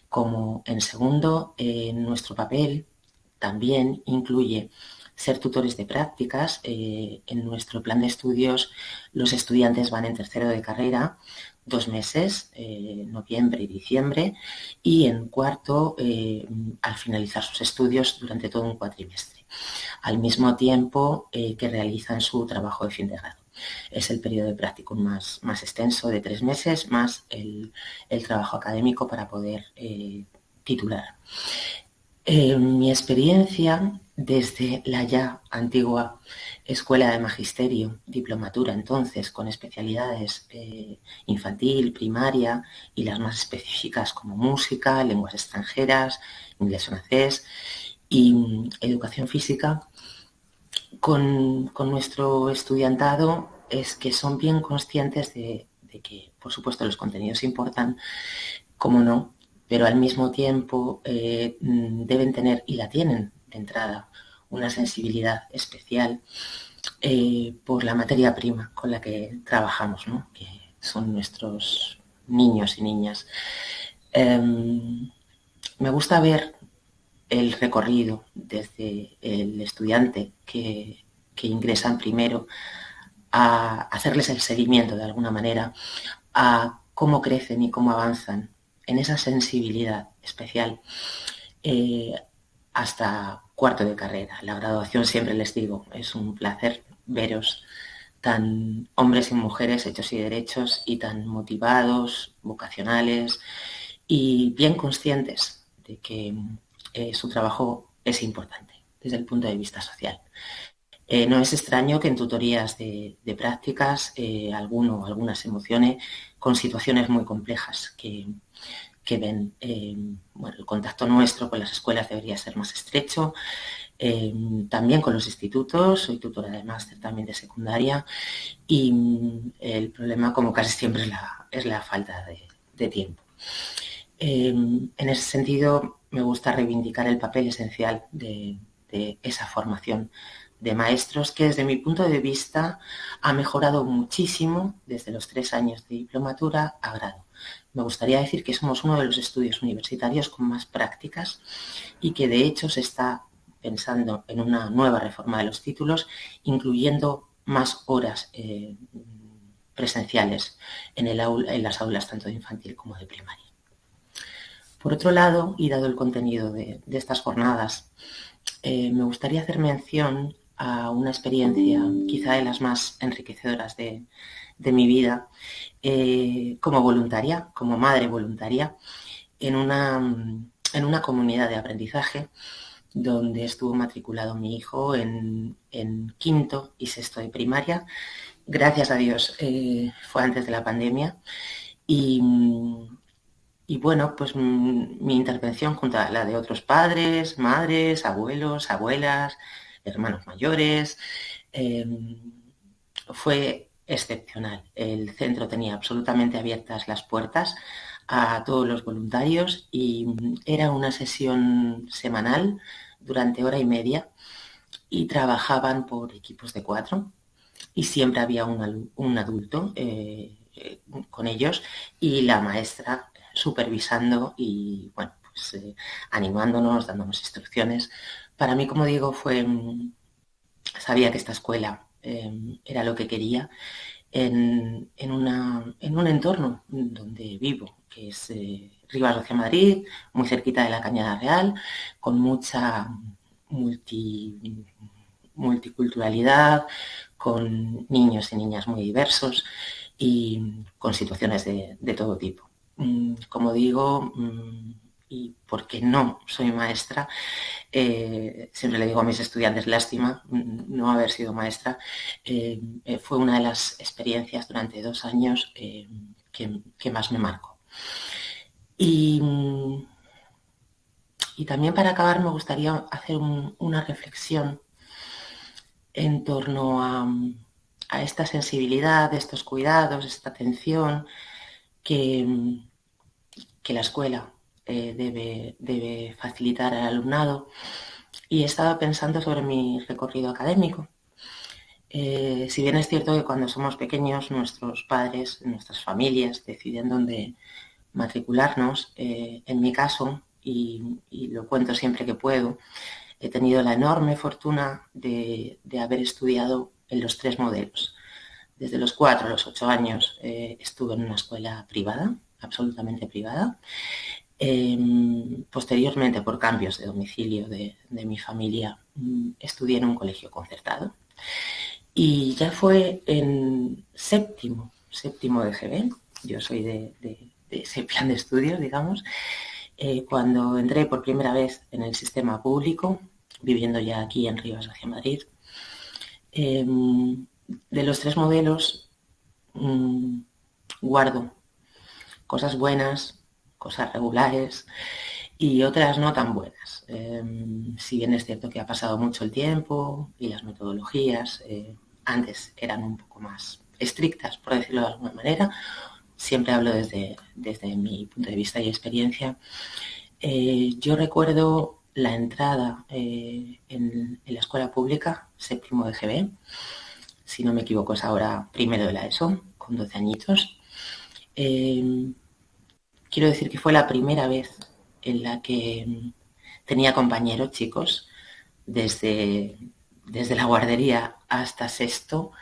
como en segundo, nuestro papel también incluye ser tutores de prácticas. En nuestro plan de estudios los estudiantes van en tercero de carrera 2 meses, noviembre y diciembre, y en cuarto al finalizar sus estudios durante todo un cuatrimestre, al mismo tiempo que realizan su trabajo de fin de grado. Es el periodo de practicum más extenso, de 3 meses, más el trabajo académico para poder titular. Mi experiencia desde la ya antigua Escuela de Magisterio, diplomatura entonces, con especialidades infantil, primaria y las más específicas como música, lenguas extranjeras, inglés, francés y educación física, con nuestro estudiantado es que son bien conscientes de que, por supuesto, los contenidos importan, como no, pero al mismo tiempo deben tener, y la tienen de entrada, una sensibilidad especial por la materia prima con la que trabajamos, ¿no? Que son nuestros niños y niñas. Me gusta ver el recorrido desde el estudiante que ingresan primero a hacerles el seguimiento de alguna manera a cómo crecen y cómo avanzan en esa sensibilidad especial hasta cuarto de carrera. La graduación, siempre les digo, es un placer veros tan hombres y mujeres hechos y derechos y tan motivados, vocacionales y bien conscientes de que su trabajo es importante desde el punto de vista social. No es extraño que en tutorías de prácticas alguno o alguna se emocione con situaciones muy complejas que ven. Bueno, el contacto nuestro con las escuelas debería ser más estrecho, también con los institutos. Soy tutora de máster también de secundaria y el problema, como casi siempre, es la falta de tiempo. En ese sentido, me gusta reivindicar el papel esencial de esa formación de maestros que, desde mi punto de vista, ha mejorado muchísimo desde los 3 años de diplomatura a grado. Me gustaría decir que somos uno de los estudios universitarios con más prácticas y que, de hecho, se está pensando en una nueva reforma de los títulos, incluyendo más horas presenciales en las aulas tanto de infantil como de primaria. Por otro lado, y dado el contenido de estas jornadas, me gustaría hacer mención a una experiencia quizá de las más enriquecedoras de mi vida como voluntaria, como madre voluntaria, en una comunidad de aprendizaje donde estuvo matriculado mi hijo en quinto y sexto de primaria. Gracias a Dios fue antes de la pandemia y bueno, pues mi intervención junto a la de otros padres, madres, abuelos, abuelas, hermanos mayores, fue excepcional. El centro tenía absolutamente abiertas las puertas a todos los voluntarios y era una sesión semanal durante 1 hora y media y trabajaban por equipos de 4 y siempre había un adulto con ellos y la maestra supervisando y, bueno, pues animándonos, dándonos instrucciones. Para mí, como digo, sabía que esta escuela era lo que quería en un entorno donde vivo, que es Rivas hacia Madrid, muy cerquita de la Cañada Real, con mucha multiculturalidad, con niños y niñas muy diversos y con situaciones de todo tipo. Como digo, y porque no soy maestra, siempre le digo a mis estudiantes, lástima no haber sido maestra, fue una de las experiencias durante 2 años que más me marcó. Y también, para acabar, me gustaría hacer una reflexión en torno a esta sensibilidad, estos cuidados, esta atención que la escuela debe facilitar al alumnado. Y he estado pensando sobre mi recorrido académico. Si bien es cierto que cuando somos pequeños nuestros padres, nuestras familias deciden dónde matricularnos, en mi caso, y lo cuento siempre que puedo, he tenido la enorme fortuna de haber estudiado en los 3 modelos. Desde los 4 a los 8 años estuve en una escuela privada, absolutamente privada. Posteriormente, por cambios de domicilio de mi familia, estudié en un colegio concertado. Y ya fue en séptimo de GB, yo soy de ese plan de estudios, digamos, cuando entré por primera vez en el sistema público, viviendo ya aquí en Rivas hacia Madrid. De los 3 modelos guardo cosas buenas, cosas regulares y otras no tan buenas. Si bien es cierto que ha pasado mucho el tiempo y las metodologías antes eran un poco más estrictas, por decirlo de alguna manera, siempre hablo desde mi punto de vista y experiencia. Yo recuerdo la entrada en la escuela pública, séptimo de GB, si no me equivoco es ahora primero de la ESO, con 12 añitos. Quiero decir que fue la primera vez en la que tenía compañeros chicos, desde la guardería hasta sexto.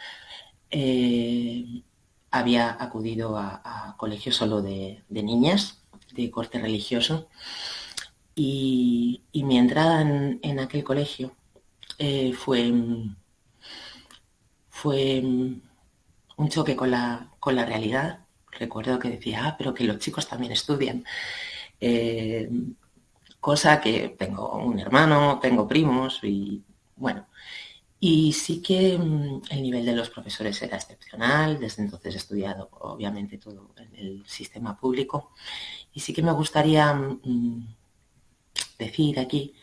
Había acudido a colegio solo de niñas, de corte religioso, y mi entrada en aquel colegio fue un choque con la realidad. Recuerdo que decía, pero que los chicos también estudian. Cosa que tengo un hermano, tengo primos y bueno. Y sí que el nivel de los profesores era excepcional. Desde entonces he estudiado, obviamente, todo en el sistema público. Y sí que me gustaría decir aquí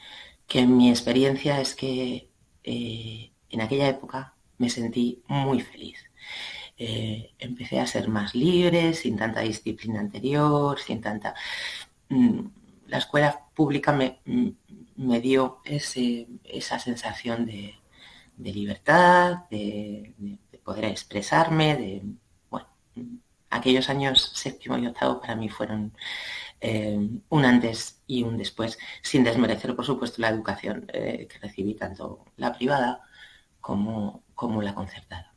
que mi experiencia es que en aquella época me sentí muy feliz. Empecé a ser más libre, sin tanta disciplina anterior, sin tanta... la escuela pública me dio esa sensación de libertad, de poder expresarme, bueno, aquellos años séptimo y octavo para mí fueron un antes y un después, sin desmerecer, por supuesto, la educación que recibí, tanto la privada como la concertada.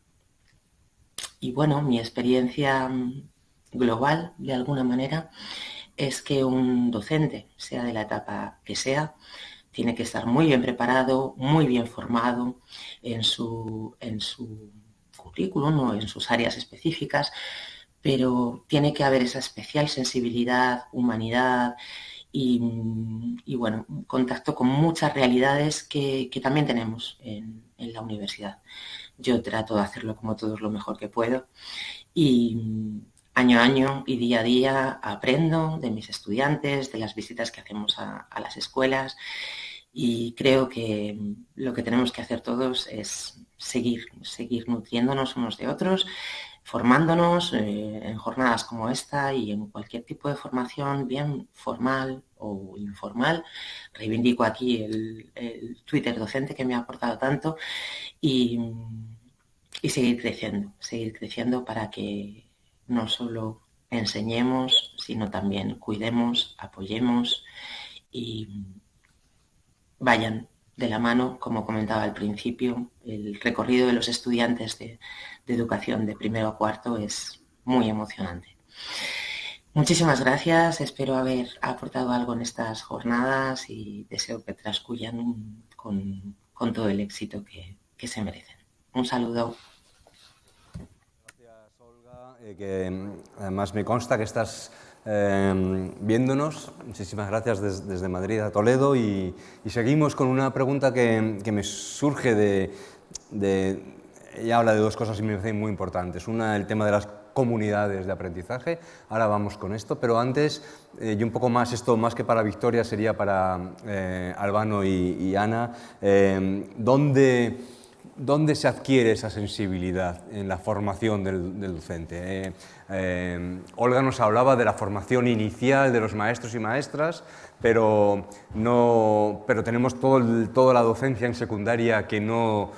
Y bueno, mi experiencia global, de alguna manera, es que un docente, sea de la etapa que sea, tiene que estar muy bien preparado, muy bien formado en su currículum o en sus áreas específicas, pero tiene que haber esa especial sensibilidad, humanidad y bueno, contacto con muchas realidades que también tenemos en la universidad. Yo trato de hacerlo como todos lo mejor que puedo y año a año y día a día aprendo de mis estudiantes, de las visitas que hacemos a las escuelas y creo que lo que tenemos que hacer todos es seguir nutriéndonos unos de otros, formándonos en jornadas como esta y en cualquier tipo de formación, bien formal o informal. Reivindico aquí el Twitter docente que me ha aportado tanto y seguir creciendo para que no solo enseñemos, sino también cuidemos, apoyemos y vayan de la mano, como comentaba al principio. El recorrido de los estudiantes de educación de primero a cuarto es muy emocionante. Muchísimas gracias, espero haber aportado algo en estas jornadas y deseo que transcurran con todo el éxito que se merecen. Un saludo. Gracias, Olga, que además me consta que estás viéndonos. Muchísimas gracias desde Madrid a Toledo y seguimos con una pregunta que me surge ella habla de dos cosas y me parecen muy importantes. Una, el tema de las comunidades de aprendizaje. Ahora vamos con esto, pero antes, y un poco más, esto más que para Victoria, sería para Albano y Ana. ¿Dónde se adquiere esa sensibilidad en la formación del docente? Olga nos hablaba de la formación inicial de los maestros y maestras, pero tenemos toda la docencia en secundaria que no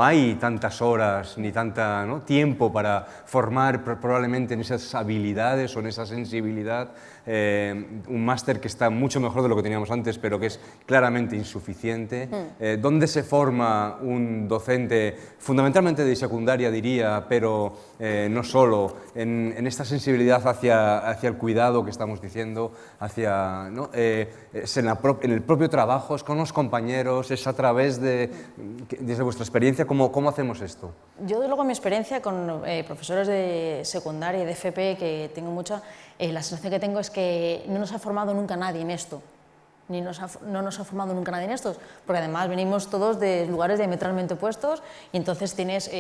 hay tantas horas ni tanto tiempo para formar probablemente en esas habilidades o en esa sensibilidad. Un máster que está mucho mejor de lo que teníamos antes, pero que es claramente insuficiente. ¿Dónde se forma un docente, fundamentalmente de secundaria diría, pero no solo, en en esta sensibilidad hacia el cuidado que estamos diciendo, hacia, ¿no? Es en el propio trabajo, es con los compañeros, es a través de, desde vuestra experiencia, ¿cómo hacemos esto? Yo, desde luego, mi experiencia con profesores de secundaria y de FP, que tengo mucha, la sensación que tengo es que no nos ha formado nunca nadie en esto. No nos ha formado nunca nadie en estos, porque además venimos todos de lugares diametralmente opuestos y entonces tienes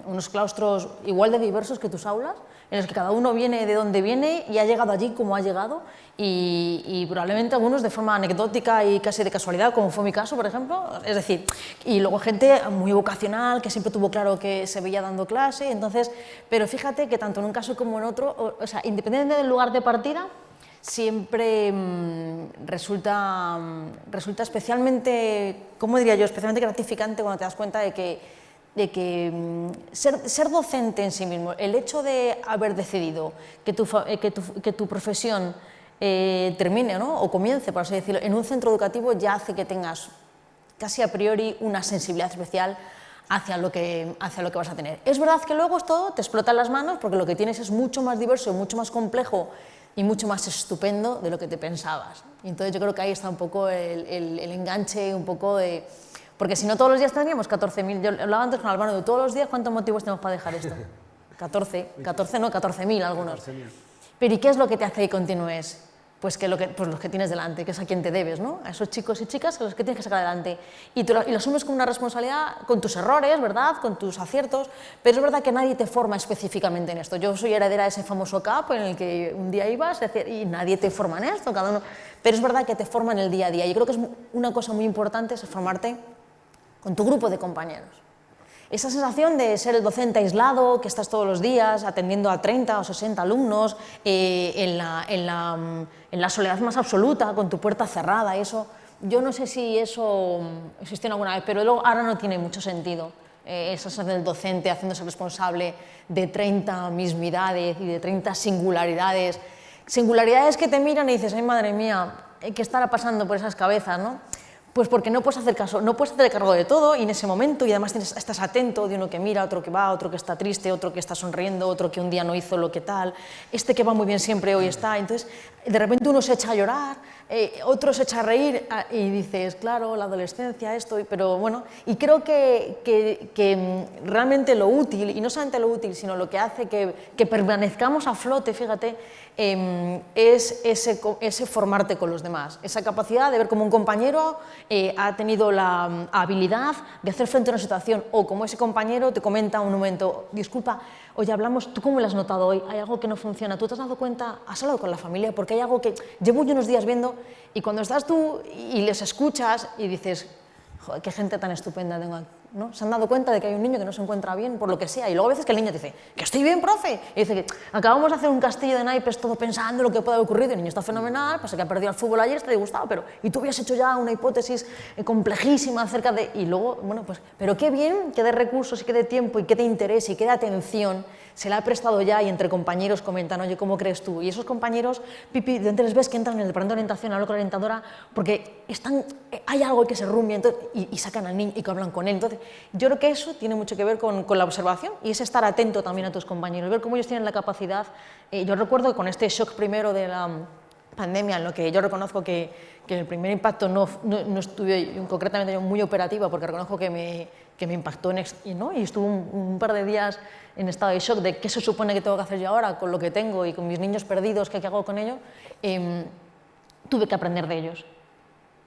unos claustros igual de diversos que tus aulas, en los que cada uno viene de donde viene y ha llegado allí como ha llegado y probablemente algunos de forma anecdótica y casi de casualidad, como fue mi caso, por ejemplo, es decir, y luego gente muy vocacional, que siempre tuvo claro que se veía dando clase, entonces, pero fíjate que tanto en un caso como en otro, o sea, independientemente del lugar de partida, siempre resulta especialmente, ¿cómo diría yo?, especialmente gratificante cuando te das cuenta de que ser docente en sí mismo, el hecho de haber decidido que tu profesión termine, ¿no?, o comience, por así decirlo, en un centro educativo, ya hace que tengas casi a priori una sensibilidad especial hacia lo que vas a tener. Es verdad que luego esto te explota en las manos porque lo que tienes es mucho más diverso, mucho más complejo y mucho más estupendo de lo que te pensabas. Y entonces yo creo que ahí está un poco el enganche, un poco de... Porque si no, todos los días tendríamos 14.000. Yo hablaba antes con Albano de todos los días, ¿cuántos motivos tenemos para dejar esto? 14.000 algunos. 14.000. Pero ¿y qué es lo que te hace que continúes? Pues los que tienes delante, que es a quien te debes, ¿no? A esos chicos y chicas a los que tienes que sacar adelante. Y lo asumes con una responsabilidad, con tus errores, ¿verdad?, con tus aciertos, pero es verdad que nadie te forma específicamente en esto. Yo soy heredera de ese famoso CAP en el que un día ibas y nadie te forma en esto, cada uno. Pero es verdad que te forma en el día a día. Y creo que es una cosa muy importante es formarte con tu grupo de compañeros. Esa sensación de ser el docente aislado, que estás todos los días atendiendo a 30 o 60 alumnos, en la soledad más absoluta, con tu puerta cerrada, eso, yo no sé si eso existió alguna vez, pero luego ahora no tiene mucho sentido. Esa sensación del docente haciéndose responsable de 30 mismidades y de 30 singularidades. Singularidades que te miran y dices, ay, madre mía, ¿qué estará pasando por esas cabezas, no? Pues porque no puedes hacer caso, no puedes hacer cargo de todo y en ese momento, y además estás atento de uno que mira, otro que va, otro que está triste, otro que está sonriendo, otro que un día no hizo lo que tal, este que va muy bien siempre hoy está, entonces de repente uno se echa a llorar, otro se echa a reír y dices, claro, la adolescencia, esto, pero bueno, y creo que realmente lo útil, y no solamente lo útil, sino lo que hace que permanezcamos a flote, fíjate, es ese formarte con los demás, esa capacidad de ver cómo un compañero ha tenido la habilidad de hacer frente a una situación, o como ese compañero te comenta un momento, disculpa, oye, hablamos, ¿tú cómo lo has notado hoy? ¿Hay algo que no funciona? ¿Tú te has dado cuenta? ¿Has hablado con la familia? Porque hay algo que llevo yo unos días viendo y cuando estás tú y les escuchas y dices, joder, qué gente tan estupenda tengo aquí, ¿no? Se han dado cuenta de que hay un niño que no se encuentra bien por lo que sea y luego a veces que el niño te dice, que estoy bien, profe, y dice que acabamos de hacer un castillo de naipes todo pensando lo que puede haber ocurrido, el niño está fenomenal, pasa que ha perdido al fútbol ayer, está disgustado, pero y tú habías hecho ya una hipótesis complejísima acerca de, y luego, bueno, pues, pero qué bien que de recursos y que de tiempo y que de interés y que de atención se le ha prestado ya y entre compañeros comentan, oye, ¿cómo crees tú? Y esos compañeros, Pipi, de les ves que entran en el departamento de orientación, hablan con la orientadora, porque hay algo que se rumia entonces, y sacan al niño y que hablan con él. Entonces, yo creo que eso tiene mucho que ver con la observación y es estar atento también a tus compañeros, ver cómo ellos tienen la capacidad. Yo recuerdo que con este shock primero de la pandemia, en lo que yo reconozco que el primer impacto no estuve concretamente yo muy operativa, porque reconozco que me impactó ¿no? Y estuve un par de días en estado de shock de qué se supone que tengo que hacer yo ahora con lo que tengo y con mis niños perdidos, qué hago con ellos, tuve que aprender de ellos.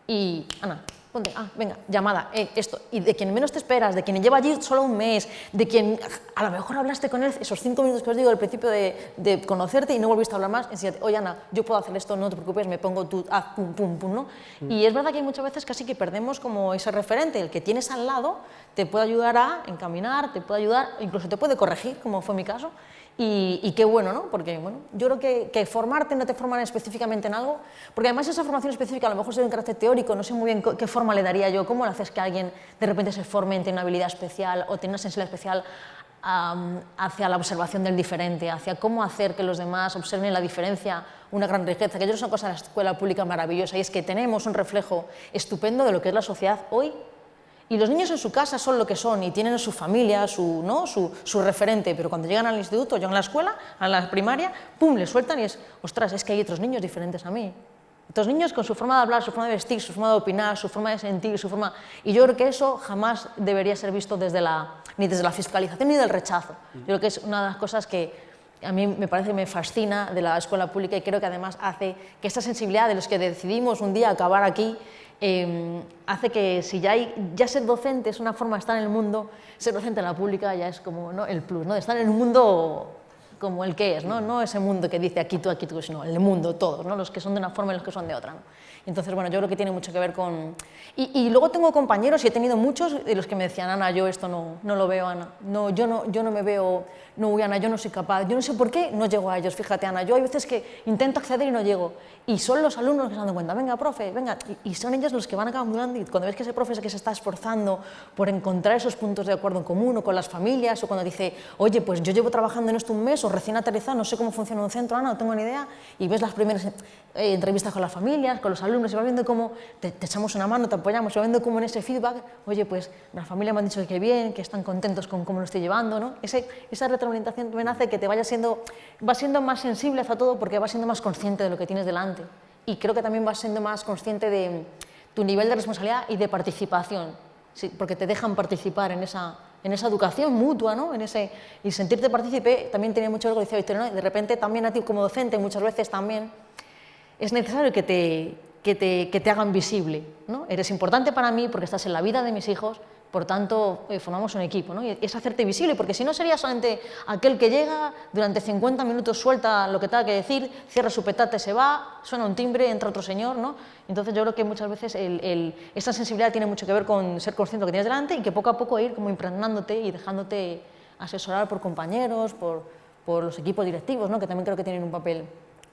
Y, Ana, ponte, venga, llamada, esto, y de quien menos te esperas, de quien lleva allí solo un mes, de quien a lo mejor hablaste con él esos 5 minutos que os digo al principio de conocerte y no volviste a hablar más, enséñate, oye Ana, yo puedo hacer esto, no te preocupes, me pongo tú, haz pum, pum, pum, ¿no? Y es verdad que hay muchas veces casi que perdemos como ese referente, el que tienes al lado te puede ayudar a encaminar, te puede ayudar, incluso te puede corregir, como fue mi caso, y qué bueno, ¿no? Porque bueno, yo creo que formarte no te forman específicamente en algo, porque además esa formación específica a lo mejor es de un carácter teórico, no sé muy bien qué forma le daría yo, cómo le haces que alguien de repente se forme en una habilidad especial o tenga una sensibilidad especial hacia la observación del diferente, hacia cómo hacer que los demás observen la diferencia, una gran riqueza, que yo creo que es una cosa de la escuela pública maravillosa, y es que tenemos un reflejo estupendo de lo que es la sociedad hoy Y los niños en su casa son lo que son y tienen su familia, su referente, pero cuando llegan al instituto, llegan a la escuela, a la primaria, pum, les sueltan y es, ostras, es que hay otros niños diferentes a mí. Otros niños con su forma de hablar, su forma de vestir, su forma de opinar, su forma de sentir, su forma... Y yo creo que eso jamás debería ser visto ni desde la fiscalización ni del rechazo. Yo creo que es una de las cosas que a mí me parece, me fascina de la escuela pública y creo que además hace que esta sensibilidad de los que decidimos un día acabar aquí hace que si ya ser docente es una forma de estar en el mundo, ser docente en la pública ya es como, ¿no?, el plus, ¿no?, de estar en un mundo como el que es, no ese mundo que dice aquí tú, sino el mundo, todos, ¿no?, los que son de una forma y los que son de otra, ¿no? Entonces, bueno, yo creo que tiene mucho que ver con... Y luego tengo compañeros, y he tenido muchos, de los que me decían, Ana, yo esto no lo veo, Ana, yo no me veo, no, Ana, yo no soy capaz, yo no sé por qué no llego a ellos, fíjate, Ana, yo hay veces que intento acceder y no llego, y son los alumnos que se dan cuenta, venga, profe, venga, y son ellos los que van acumulando, y cuando ves que ese profe es el que se está esforzando por encontrar esos puntos de acuerdo en común, o con las familias, o cuando dice, oye, pues yo llevo trabajando en esto un mes, o recién aterrizado, no sé cómo funciona un centro, Ana, no tengo ni idea, y ves las primeras entrevistas con las familias, con los alumnos, y vas viendo cómo te echamos una mano, te apoyamos, y vas viendo cómo en ese feedback, oye, pues la familia me han dicho que bien, que están contentos con cómo lo estoy llevando, ¿no? Esa retroalimentación también hace que te vas siendo más sensible hacia todo porque vas siendo más consciente de lo que tienes delante. Y creo que también vas siendo más consciente de tu nivel de responsabilidad y de participación, ¿sí? Porque te dejan participar en esa educación mutua, ¿no? Y sentirte partícipe también tiene mucho algo, decía Victoria, ¿no? Y de repente también a ti como docente muchas veces también es necesario que te hagan visible, ¿no? Eres importante para mí porque estás en la vida de mis hijos, por tanto formamos un equipo, ¿no? Y es hacerte visible, porque si no sería solamente aquel que llega, durante 50 minutos suelta lo que tenga que decir, cierra su petate, se va, suena un timbre, entra otro señor, ¿no? Entonces yo creo que muchas veces esa sensibilidad tiene mucho que ver con ser consciente de lo que tienes delante y que poco a poco ir como impregnándote y dejándote asesorar por compañeros, por los equipos directivos, ¿no? Que también creo que tienen un papel,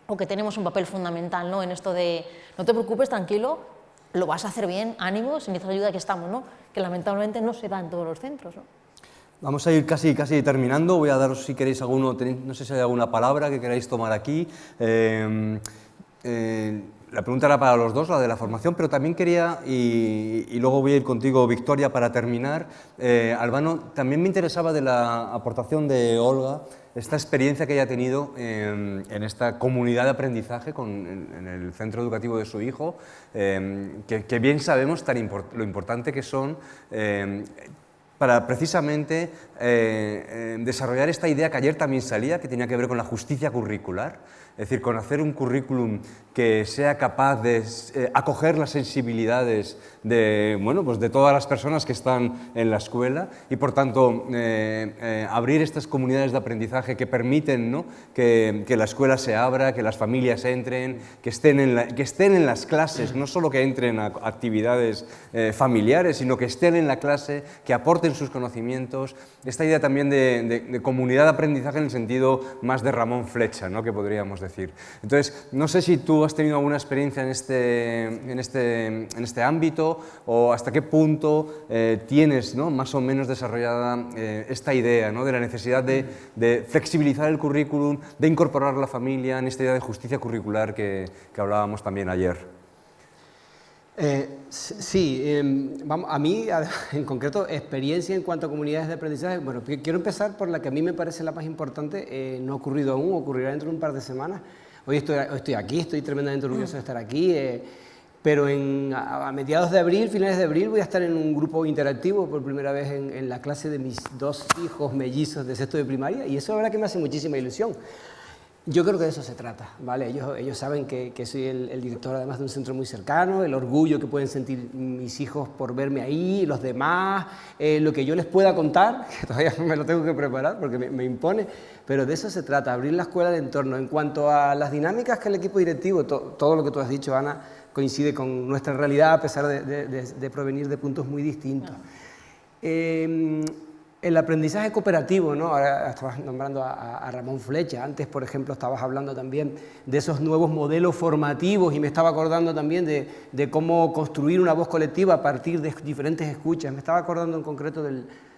o que tenemos un papel fundamental, ¿no? En esto de no te preocupes, tranquilo, lo vas a hacer bien, ánimo, sin necesitar ayuda, que estamos, ¿no? Que lamentablemente no se da en todos los centros, ¿no? Vamos a ir casi terminando. Voy a daros, si queréis, no sé si hay alguna palabra que queráis tomar aquí. La pregunta era para los dos, la de la formación, pero también quería, y luego voy a ir contigo, Victoria, para terminar. Albano, también me interesaba de la aportación de Olga, esta experiencia que ella ha tenido en esta comunidad de aprendizaje en el centro educativo de su hijo, que bien sabemos lo importante que son para precisamente desarrollar esta idea que ayer también salía, que tenía que ver con la justicia curricular, es decir, con hacer un currículum que sea capaz de acoger las sensibilidades de todas las personas que están en la escuela y, por tanto, abrir estas comunidades de aprendizaje que permiten, ¿no?, que la escuela se abra, que las familias entren, que estén en las clases, no solo que entren a actividades familiares, sino que estén en la clase, que aporten sus conocimientos. Esta idea también de comunidad de aprendizaje en el sentido más de Ramón Flecha, ¿no?, que podríamos decir. Entonces, no sé si tú has tenido alguna experiencia en este ámbito o hasta qué punto tienes, ¿no?, más o menos desarrollada esta idea, ¿no?, de la necesidad de flexibilizar el currículum, de incorporar a la familia en esta idea de justicia curricular que hablábamos también ayer. Sí, a mí, en concreto, experiencia en cuanto a comunidades de aprendizaje, bueno, quiero empezar por la que a mí me parece la más importante, no ha ocurrido aún, ocurrirá dentro de un par de semanas. Hoy estoy aquí, estoy tremendamente orgulloso de estar aquí, pero a mediados de abril, finales de abril, voy a estar en un grupo interactivo por primera vez en la clase de mis dos hijos mellizos de sexto de primaria, y eso la verdad que me hace muchísima ilusión. Yo creo que de eso se trata, ¿vale? Ellos saben que soy el director, además, de un centro muy cercano, el orgullo que pueden sentir mis hijos por verme ahí, los demás, lo que yo les pueda contar, que todavía me lo tengo que preparar porque me impone, pero de eso se trata, abrir la escuela de entorno. En cuanto a las dinámicas que el equipo directivo, todo lo que tú has dicho, Ana, coincide con nuestra realidad a pesar de provenir de puntos muy distintos. El aprendizaje cooperativo, ¿no? Ahora estabas nombrando a Ramón Flecha, antes, por ejemplo, estabas hablando también de esos nuevos modelos formativos y me estaba acordando también de cómo construir una voz colectiva a partir de diferentes escuchas. Me estaba acordando en concreto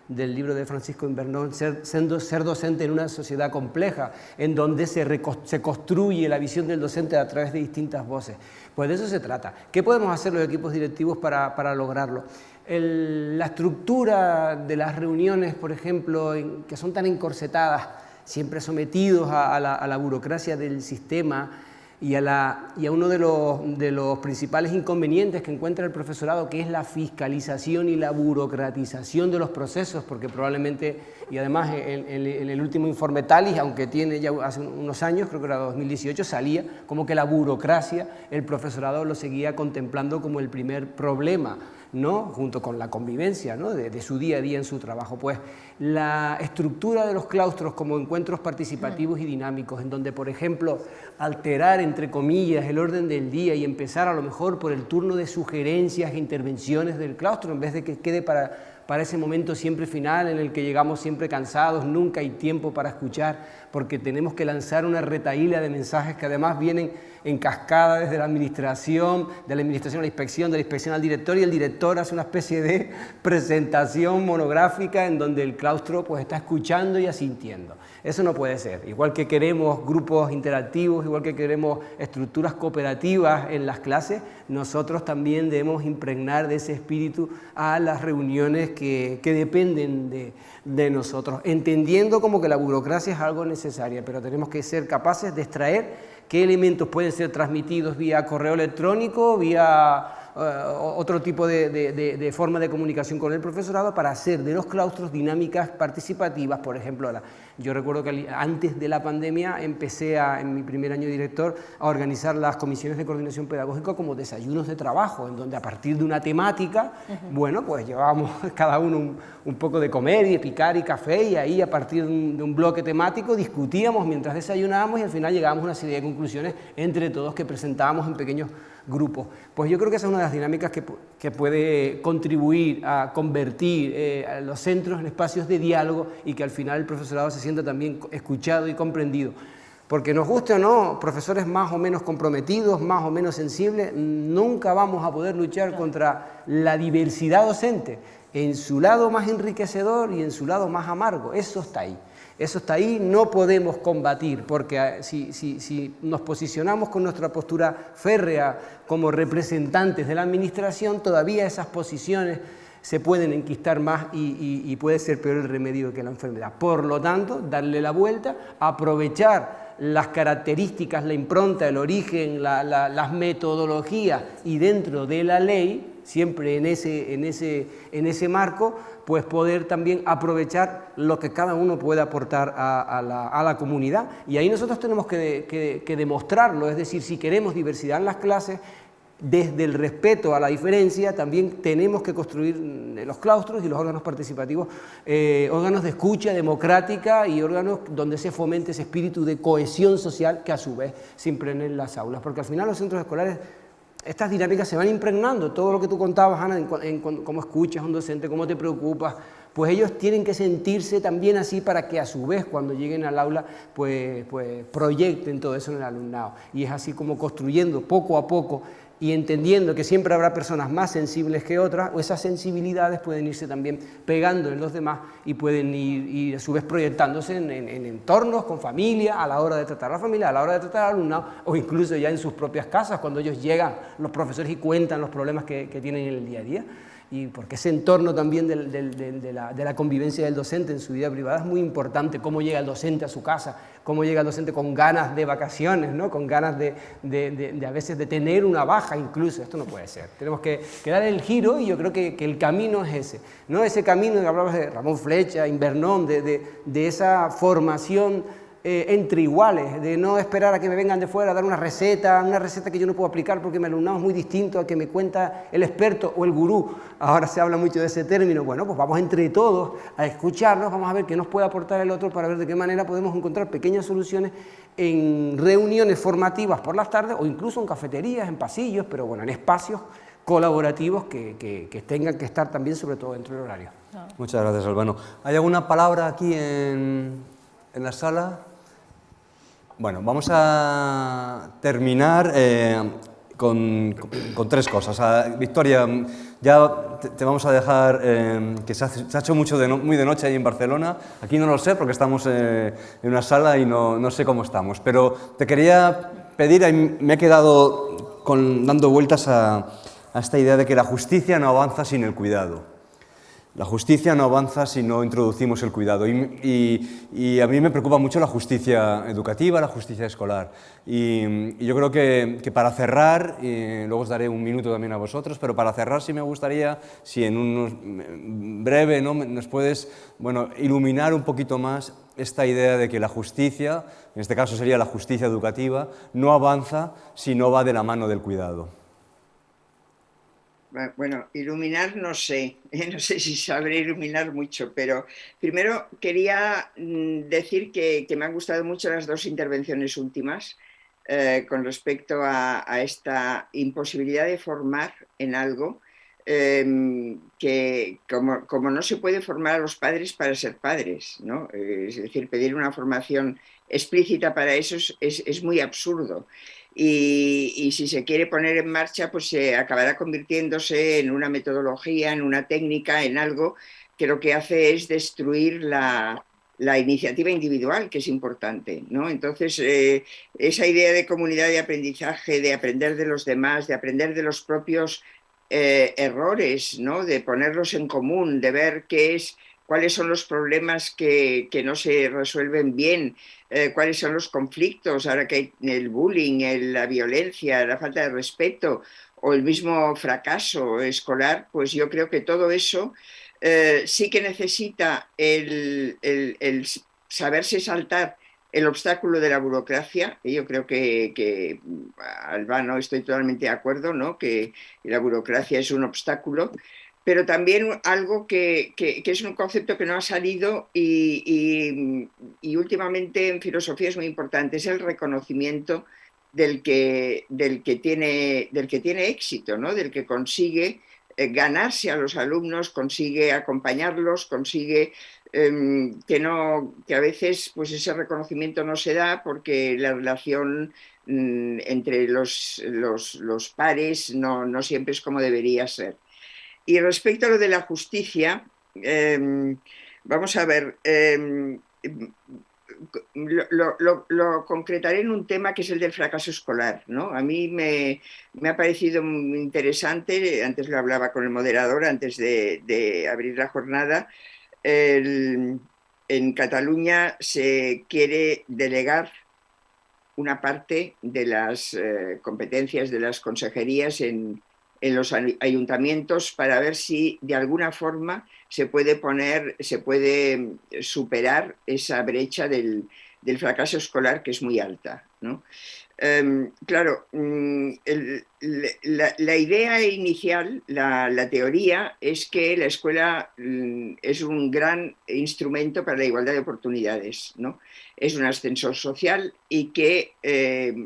del libro de Francisco Invernón, ser docente en una sociedad compleja, en donde se construye la visión del docente a través de distintas voces. Pues de eso se trata. ¿Qué podemos hacer los equipos directivos para lograrlo? La estructura de las reuniones, por ejemplo, que son tan encorsetadas, siempre sometidos a la burocracia del sistema, y a uno de los principales inconvenientes que encuentra el profesorado, que es la fiscalización y la burocratización de los procesos, porque probablemente, y además en el último informe Talis, aunque tiene ya hace unos años, creo que era 2018, salía como que la burocracia, el profesorado lo seguía contemplando como el primer problema, ¿no? Junto con la convivencia, ¿no? de su día a día en su trabajo. Pues la estructura de los claustros como encuentros participativos y dinámicos, en donde, por ejemplo, alterar, entre comillas, el orden del día y empezar a lo mejor por el turno de sugerencias e intervenciones del claustro, en vez de que quede para ese momento siempre final en el que llegamos siempre cansados, nunca hay tiempo para escuchar, porque tenemos que lanzar una retahíla de mensajes que además vienen en cascada desde la administración, de la administración a la inspección, de la inspección al director, y el director hace una especie de presentación monográfica en donde el claustro pues está escuchando y asintiendo. Eso no puede ser. Igual que queremos grupos interactivos, igual que queremos estructuras cooperativas en las clases, nosotros también debemos impregnar de ese espíritu a las reuniones que dependen de nosotros, entendiendo como que la burocracia es algo necesaria, pero tenemos que ser capaces de extraer qué elementos pueden ser transmitidos vía correo electrónico, vía otro tipo de forma de comunicación con el profesorado, para hacer de los claustros dinámicas participativas. Por ejemplo, yo recuerdo que antes de la pandemia empecé en mi primer año de director a organizar las comisiones de coordinación pedagógica como desayunos de trabajo, en donde a partir de una temática, bueno, pues llevábamos cada uno un poco de comer y de picar y café, y ahí a partir de un bloque temático discutíamos mientras desayunábamos, y al final llegábamos a una serie de conclusiones entre todos que presentábamos en pequeños grupos. Pues yo creo que esa es una de las dinámicas que puede contribuir a convertir a los centros en espacios de diálogo, y que al final el profesorado se sienta también escuchado y comprendido. Porque nos guste o no, profesores más o menos comprometidos, más o menos sensibles, nunca vamos a poder luchar contra la diversidad docente, en su lado más enriquecedor y en su lado más amargo. Eso está ahí. Eso está ahí, no podemos combatir, porque si nos posicionamos con nuestra postura férrea como representantes de la administración, todavía esas posiciones se pueden enquistar más y puede ser peor el remedio que la enfermedad. Por lo tanto, darle la vuelta, aprovechar las características, la impronta, el origen, las metodologías, y dentro de la ley, siempre en ese marco, pues poder también aprovechar lo que cada uno puede aportar a la comunidad. Y ahí nosotros tenemos que demostrarlo, es decir, si queremos diversidad en las clases, desde el respeto a la diferencia, también tenemos que construir los claustros y los órganos participativos, órganos de escucha democrática y órganos donde se fomente ese espíritu de cohesión social que a su vez se impregne en las aulas, porque al final los centros escolares, estas dinámicas se van impregnando. Todo lo que tú contabas, Ana, en cómo escuchas a un docente, cómo te preocupas, pues ellos tienen que sentirse también así, para que a su vez cuando lleguen al aula pues proyecten todo eso en el alumnado. Y es así como construyendo poco a poco, y entendiendo que siempre habrá personas más sensibles que otras, o esas sensibilidades pueden irse también pegando en los demás y pueden ir a su vez proyectándose en entornos, con familia, a la hora de tratar a la familia, a la hora de tratar al alumnado, o incluso ya en sus propias casas, cuando ellos llegan, los profesores, y cuentan los problemas que tienen en el día a día. Y porque ese entorno también de la convivencia del docente en su vida privada es muy importante. Cómo llega el docente a su casa, cómo llega el docente con ganas de vacaciones, ¿no? Con ganas de a veces de tener una baja incluso. Esto no puede ser. Tenemos que dar el giro, y yo creo que el camino es ese. No ese camino que hablabas de Ramón Flecha, Invernón, de esa formación entre iguales, de no esperar a que me vengan de fuera a dar una receta que yo no puedo aplicar porque mi alumnado es muy distinto al que me cuenta el experto o el gurú. Ahora se habla mucho de ese término. Bueno, pues vamos entre todos a escucharnos, vamos a ver qué nos puede aportar el otro, para ver de qué manera podemos encontrar pequeñas soluciones en reuniones formativas por las tardes, o incluso en cafeterías, en pasillos, pero bueno, en espacios colaborativos que tengan que estar también, sobre todo dentro del horario. Muchas gracias, Albano. ¿Hay alguna palabra aquí en la sala? Bueno, vamos a terminar con tres cosas. Victoria, Ya te vamos a dejar, que se ha hecho muy de noche ahí en Barcelona. Aquí no lo sé porque estamos en una sala y no sé cómo estamos. Pero te quería pedir, me he quedado dando vueltas a esta idea de que la justicia no avanza sin el cuidado. La justicia no avanza si no introducimos el cuidado y a mí me preocupa mucho la justicia educativa, la justicia escolar. Y yo creo que para cerrar, y luego os daré un minuto también a vosotros, pero para cerrar sí me gustaría, si en breve, ¿no?, nos puedes, bueno, iluminar un poquito más esta idea de que la justicia, en este caso sería la justicia educativa, no avanza si no va de la mano del cuidado. Bueno, iluminar no sé, no sé si sabré iluminar mucho, pero primero quería decir que me han gustado mucho las dos intervenciones últimas con respecto a esta imposibilidad de formar en algo que como no se puede formar a los padres para ser padres, ¿no? Es decir, pedir una formación explícita para eso es muy absurdo. Y si se quiere poner en marcha, pues se acabará convirtiéndose en una metodología, en una técnica, en algo que lo que hace es destruir la iniciativa individual, que es importante, ¿no? Entonces, esa idea de comunidad de aprendizaje, de aprender de los demás, de aprender de los propios errores, ¿no?, de ponerlos en común, de ver cuáles son los problemas que no se resuelven bien, cuáles son los conflictos, ahora que hay el bullying, la violencia, la falta de respeto o el mismo fracaso escolar, pues yo creo que todo eso sí que necesita el saberse saltar el obstáculo de la burocracia, y yo creo que Albano, estoy totalmente de acuerdo, ¿no?, que la burocracia es un obstáculo, pero también algo que es un concepto que no ha salido y últimamente en filosofía es muy importante, es el reconocimiento del que tiene éxito, ¿no?, del que consigue ganarse a los alumnos, consigue acompañarlos, consigue que a veces pues ese reconocimiento no se da porque la relación entre los pares no siempre es como debería ser. Y respecto a lo de la justicia, vamos a ver, lo concretaré en un tema que es el del fracaso escolar, ¿no? A mí me ha parecido muy interesante, antes lo hablaba con el moderador, antes de abrir la jornada, en Cataluña se quiere delegar una parte de las competencias de las consejerías en los ayuntamientos para ver si de alguna forma se puede superar esa brecha del fracaso escolar que es muy alta, ¿no? Claro, la idea inicial, la teoría, es que la escuela es un gran instrumento para la igualdad de oportunidades, ¿no? Es un ascensor social y que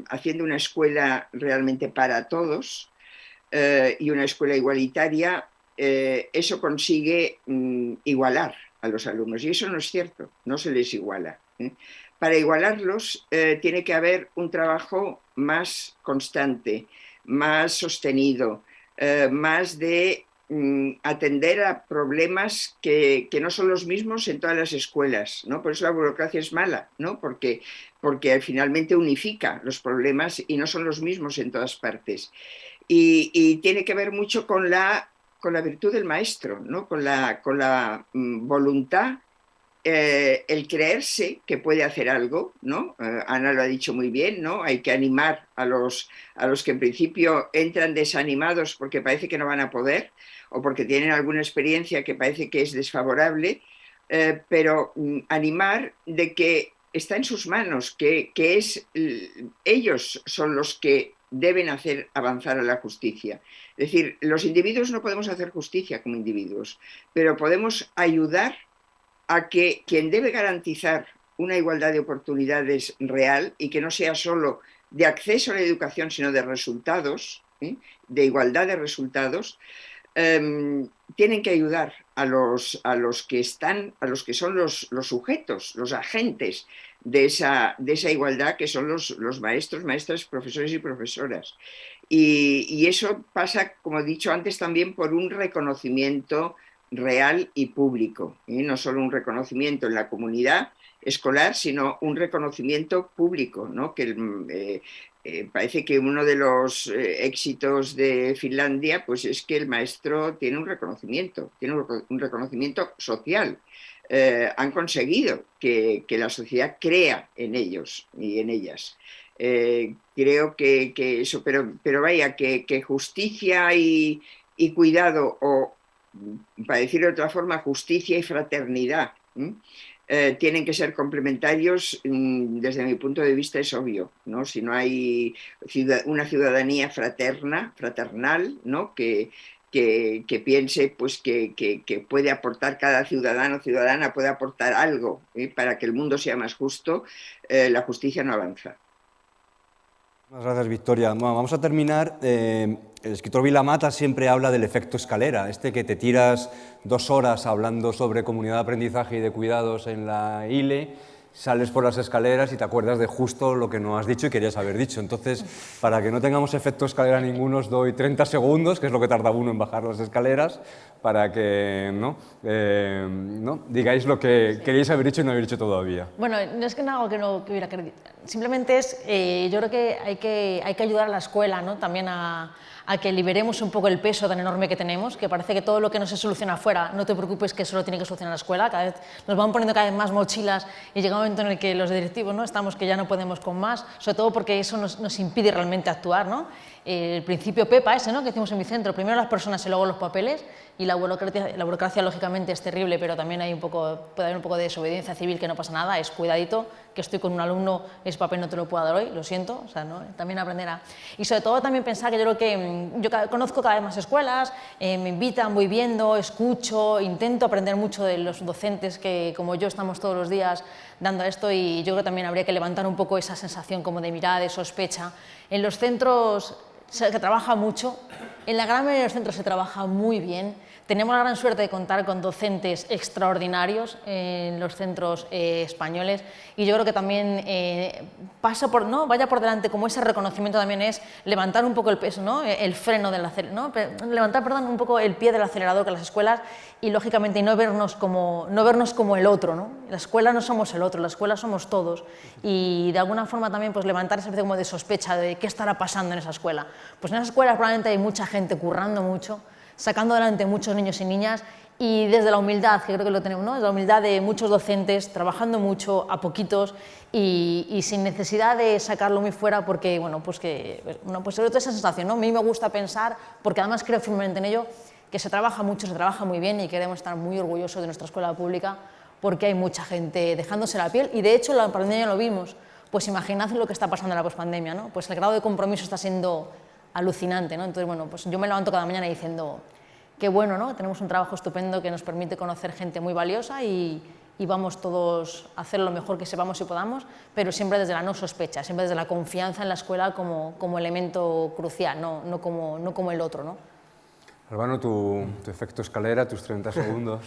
haciendo una escuela realmente para todos y una escuela igualitaria, eso consigue igualar a los alumnos. Y eso no es cierto, no se les iguala. Para igualarlos tiene que haber un trabajo más constante, más sostenido, más de atender a problemas que no son los mismos en todas las escuelas, ¿no? Por eso la burocracia es mala, ¿no? Porque finalmente unifica los problemas y no son los mismos en todas partes. Y tiene que ver mucho con la virtud del maestro, ¿no?, con la voluntad, el creerse que puede hacer algo, ¿no? Ana lo ha dicho muy bien, ¿no? Hay que animar a los que en principio entran desanimados porque parece que no van a poder o porque tienen alguna experiencia que parece que es desfavorable, pero animar de que está en sus manos, que ellos son los que deben hacer avanzar a la justicia. Es decir, los individuos no podemos hacer justicia como individuos, pero podemos ayudar a que quien debe garantizar una igualdad de oportunidades real y que no sea solo de acceso a la educación, sino de resultados, de igualdad de resultados, tienen que ayudar a los que son los sujetos, los agentes de esa igualdad, que son los maestros, maestras, profesores y profesoras. Y eso pasa, como he dicho antes, también por un reconocimiento real y público, no solo un reconocimiento en la comunidad escolar, sino un reconocimiento público, ¿no? Parece que uno de los éxitos de Finlandia pues es que el maestro tiene un reconocimiento social. Han conseguido que la sociedad crea en ellos y en ellas. Creo que eso, pero vaya, que justicia y cuidado, o para decirlo de otra forma, justicia y fraternidad, tienen que ser complementarios. Desde mi punto de vista es obvio, ¿no? Si no hay una ciudadanía fraternal, ¿no? Que piense pues, que puede aportar, cada ciudadano o ciudadana puede aportar algo para que el mundo sea más justo, la justicia no avanza. Muchas gracias, Victoria. Bueno, vamos a terminar. El escritor Vilamata siempre habla del efecto escalera, que te tiras 2 horas hablando sobre comunidad de aprendizaje y de cuidados en la ILE, sales por las escaleras y te acuerdas de justo lo que no has dicho y querías haber dicho. Entonces, para que no tengamos efecto escalera ninguno, os doy 30 segundos, que es lo que tarda uno en bajar las escaleras, para que ¿no? Digáis lo que queréis haber dicho y no habéis dicho todavía. Bueno, no es que no algo que no hubiera querido. Simplemente es, yo creo que hay que ayudar a la escuela, ¿no? También a que liberemos un poco el peso tan enorme que tenemos, que parece que todo lo que no se soluciona afuera, no te preocupes, que solo tiene que solucionar la escuela. Cada vez nos van poniendo cada vez más mochilas y llega un momento en el que los directivos, ¿no? Estamos que ya no podemos con más, sobre todo porque eso nos impide realmente actuar, ¿no? El principio PEPA ese, ¿no? Que decimos en mi centro, primero las personas y luego los papeles, y la burocracia lógicamente es terrible, pero también puede haber un poco de desobediencia civil, que no pasa nada, es cuidadito, que estoy con un alumno, ese papel no te lo puedo dar hoy, lo siento, o sea, ¿no? También aprender a... Y sobre todo también pensar que yo creo que yo conozco cada vez más escuelas, me invitan, voy viendo, escucho, intento aprender mucho de los docentes que como yo estamos todos los días dando esto, y yo creo que también habría que levantar un poco esa sensación como de mirada, de sospecha. En los centros se trabaja mucho, en la gran mayoría de los centros se trabaja muy bien. Tenemos la gran suerte de contar con docentes extraordinarios en los centros españoles, y yo creo que también vaya por delante como ese reconocimiento también es levantar un poco el peso, ¿no? El freno levantar un poco el pie del acelerador que las escuelas, y lógicamente no vernos como el otro, ¿no? La escuela no somos el otro, la escuela somos todos, y de alguna forma también pues levantar esa especie como de sospecha de qué estará pasando en esa escuela. Pues en esas escuelas probablemente hay mucha gente currando mucho, sacando adelante muchos niños y niñas, y desde la humildad, que creo que lo tenemos, ¿no? Desde la humildad de muchos docentes, trabajando mucho, a poquitos, y sin necesidad de sacarlo muy fuera, porque, pues sobre todo esa sensación, ¿no? A mí me gusta pensar, porque además creo firmemente en ello, que se trabaja mucho, se trabaja muy bien, y queremos estar muy orgullosos de nuestra escuela pública, porque hay mucha gente dejándose la piel, y de hecho la pandemia lo vimos. Pues imaginad lo que está pasando en la pospandemia, ¿no? Pues el grado de compromiso está siendo alucinante, ¿no? Entonces, bueno, pues yo me levanto cada mañana diciendo qué bueno, ¿no? Tenemos un trabajo estupendo que nos permite conocer gente muy valiosa, y vamos todos a hacer lo mejor que sepamos y podamos, pero siempre desde la no sospecha, siempre desde la confianza en la escuela como elemento crucial, no como el otro, ¿no? Albano, tu efecto escalera, tus 30 segundos.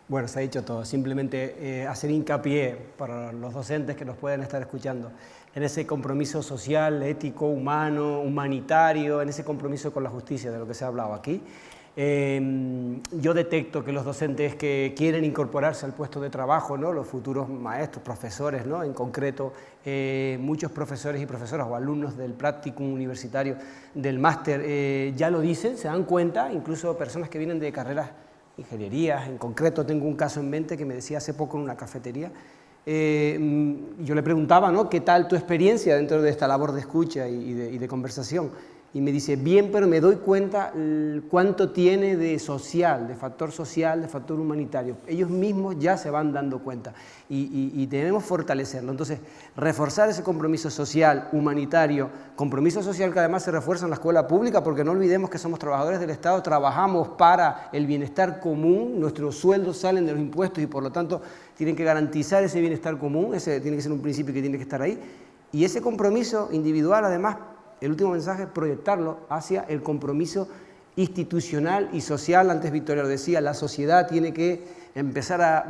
Bueno, se ha dicho todo. Simplemente hacer hincapié para los docentes que nos pueden estar escuchando en ese compromiso social, ético, humano, humanitario, en ese compromiso con la justicia de lo que se ha hablado aquí. Yo detecto que los docentes que quieren incorporarse al puesto de trabajo, ¿no? Los futuros maestros, profesores, ¿no? En concreto, muchos profesores y profesoras o alumnos del practicum universitario, del máster, ya lo dicen, se dan cuenta, incluso personas que vienen de carreras ingenierías. En concreto tengo un caso en mente que me decía hace poco en una cafetería. Yo le preguntaba, ¿no? ¿Qué tal tu experiencia dentro de esta labor de escucha y de conversación? Y me dice, bien, pero me doy cuenta cuánto tiene de social, de factor humanitario. Ellos mismos ya se van dando cuenta, y debemos fortalecerlo. Entonces, reforzar ese compromiso social, humanitario, compromiso social que además se refuerza en la escuela pública, porque no olvidemos que somos trabajadores del Estado, trabajamos para el bienestar común, nuestros sueldos salen de los impuestos y por lo tanto tienen que garantizar ese bienestar común, ese tiene que ser un principio que tiene que estar ahí, y ese compromiso individual además, el último mensaje, proyectarlo hacia el compromiso institucional y social. Antes Victoria lo decía, la sociedad tiene que empezar a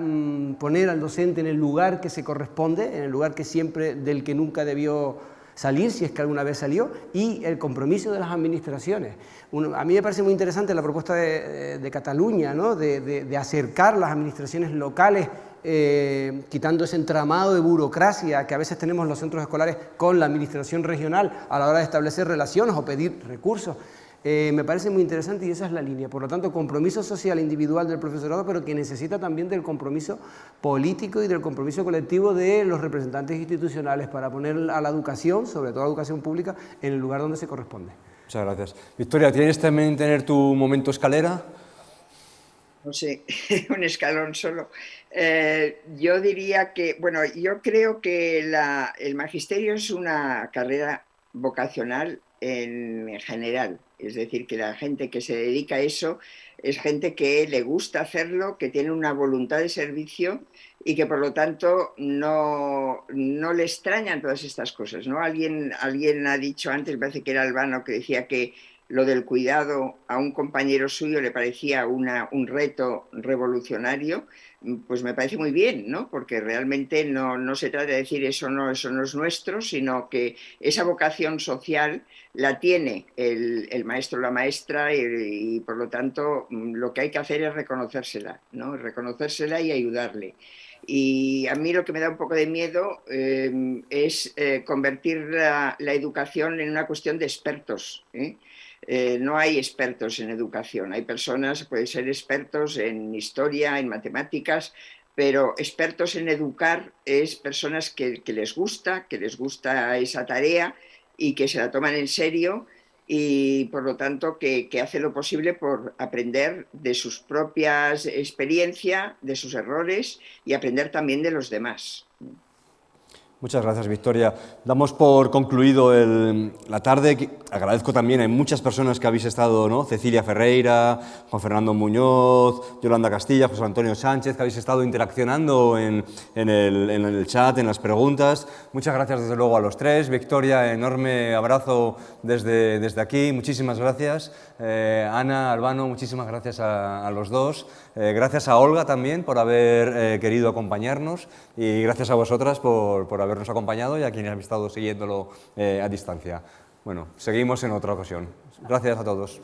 poner al docente en el lugar que se corresponde, en el lugar que siempre, del que nunca debió salir, si es que alguna vez salió, y el compromiso de las administraciones. A mí me parece muy interesante la propuesta de Cataluña, ¿no? de acercar las administraciones locales, quitando ese entramado de burocracia que a veces tenemos los centros escolares con la administración regional a la hora de establecer relaciones o pedir recursos. Me parece muy interesante y esa es la línea. Por lo tanto, compromiso social individual del profesorado, pero que necesita también del compromiso político y del compromiso colectivo de los representantes institucionales para poner a la educación, sobre todo la educación pública, en el lugar donde se corresponde. Muchas gracias. Victoria, ¿tienes también tener tu momento escalera? No sé, un escalón solo. Yo diría que, bueno, yo creo que el magisterio es una carrera vocacional en general. Es decir, que la gente que se dedica a eso es gente que le gusta hacerlo, que tiene una voluntad de servicio y que por lo tanto no le extrañan todas estas cosas, ¿no? Alguien ha dicho antes, me parece que era Albano, que decía que lo del cuidado a un compañero suyo le parecía un reto revolucionario. Pues me parece muy bien, ¿no? Porque realmente no se trata de decir eso no es nuestro, sino que esa vocación social la tiene el maestro o la maestra y por lo tanto lo que hay que hacer es reconocérsela, ¿no? Reconocérsela y ayudarle. Y a mí lo que me da un poco de miedo es convertir la educación en una cuestión de expertos, ¿eh? No hay expertos en educación, hay personas, pueden ser expertos en historia, en matemáticas, pero expertos en educar es personas que les gusta esa tarea y que se la toman en serio y por lo tanto que hacen lo posible por aprender de sus propias experiencias, de sus errores y aprender también de los demás. Muchas gracias, Victoria. Damos por concluido la tarde. Agradezco también a muchas personas que habéis estado, ¿no? Cecilia Ferreira, Juan Fernando Muñoz, Yolanda Castilla, José Antonio Sánchez, que habéis estado interaccionando en el chat, en las preguntas. Muchas gracias desde luego a los tres. Victoria, enorme abrazo desde aquí. Muchísimas gracias. Ana, Albano, muchísimas gracias a los dos. Gracias a Olga también por haber querido acompañarnos y gracias a vosotras por habernos acompañado y a quienes han estado siguiéndolo a distancia. Bueno, seguimos en otra ocasión. Gracias a todos.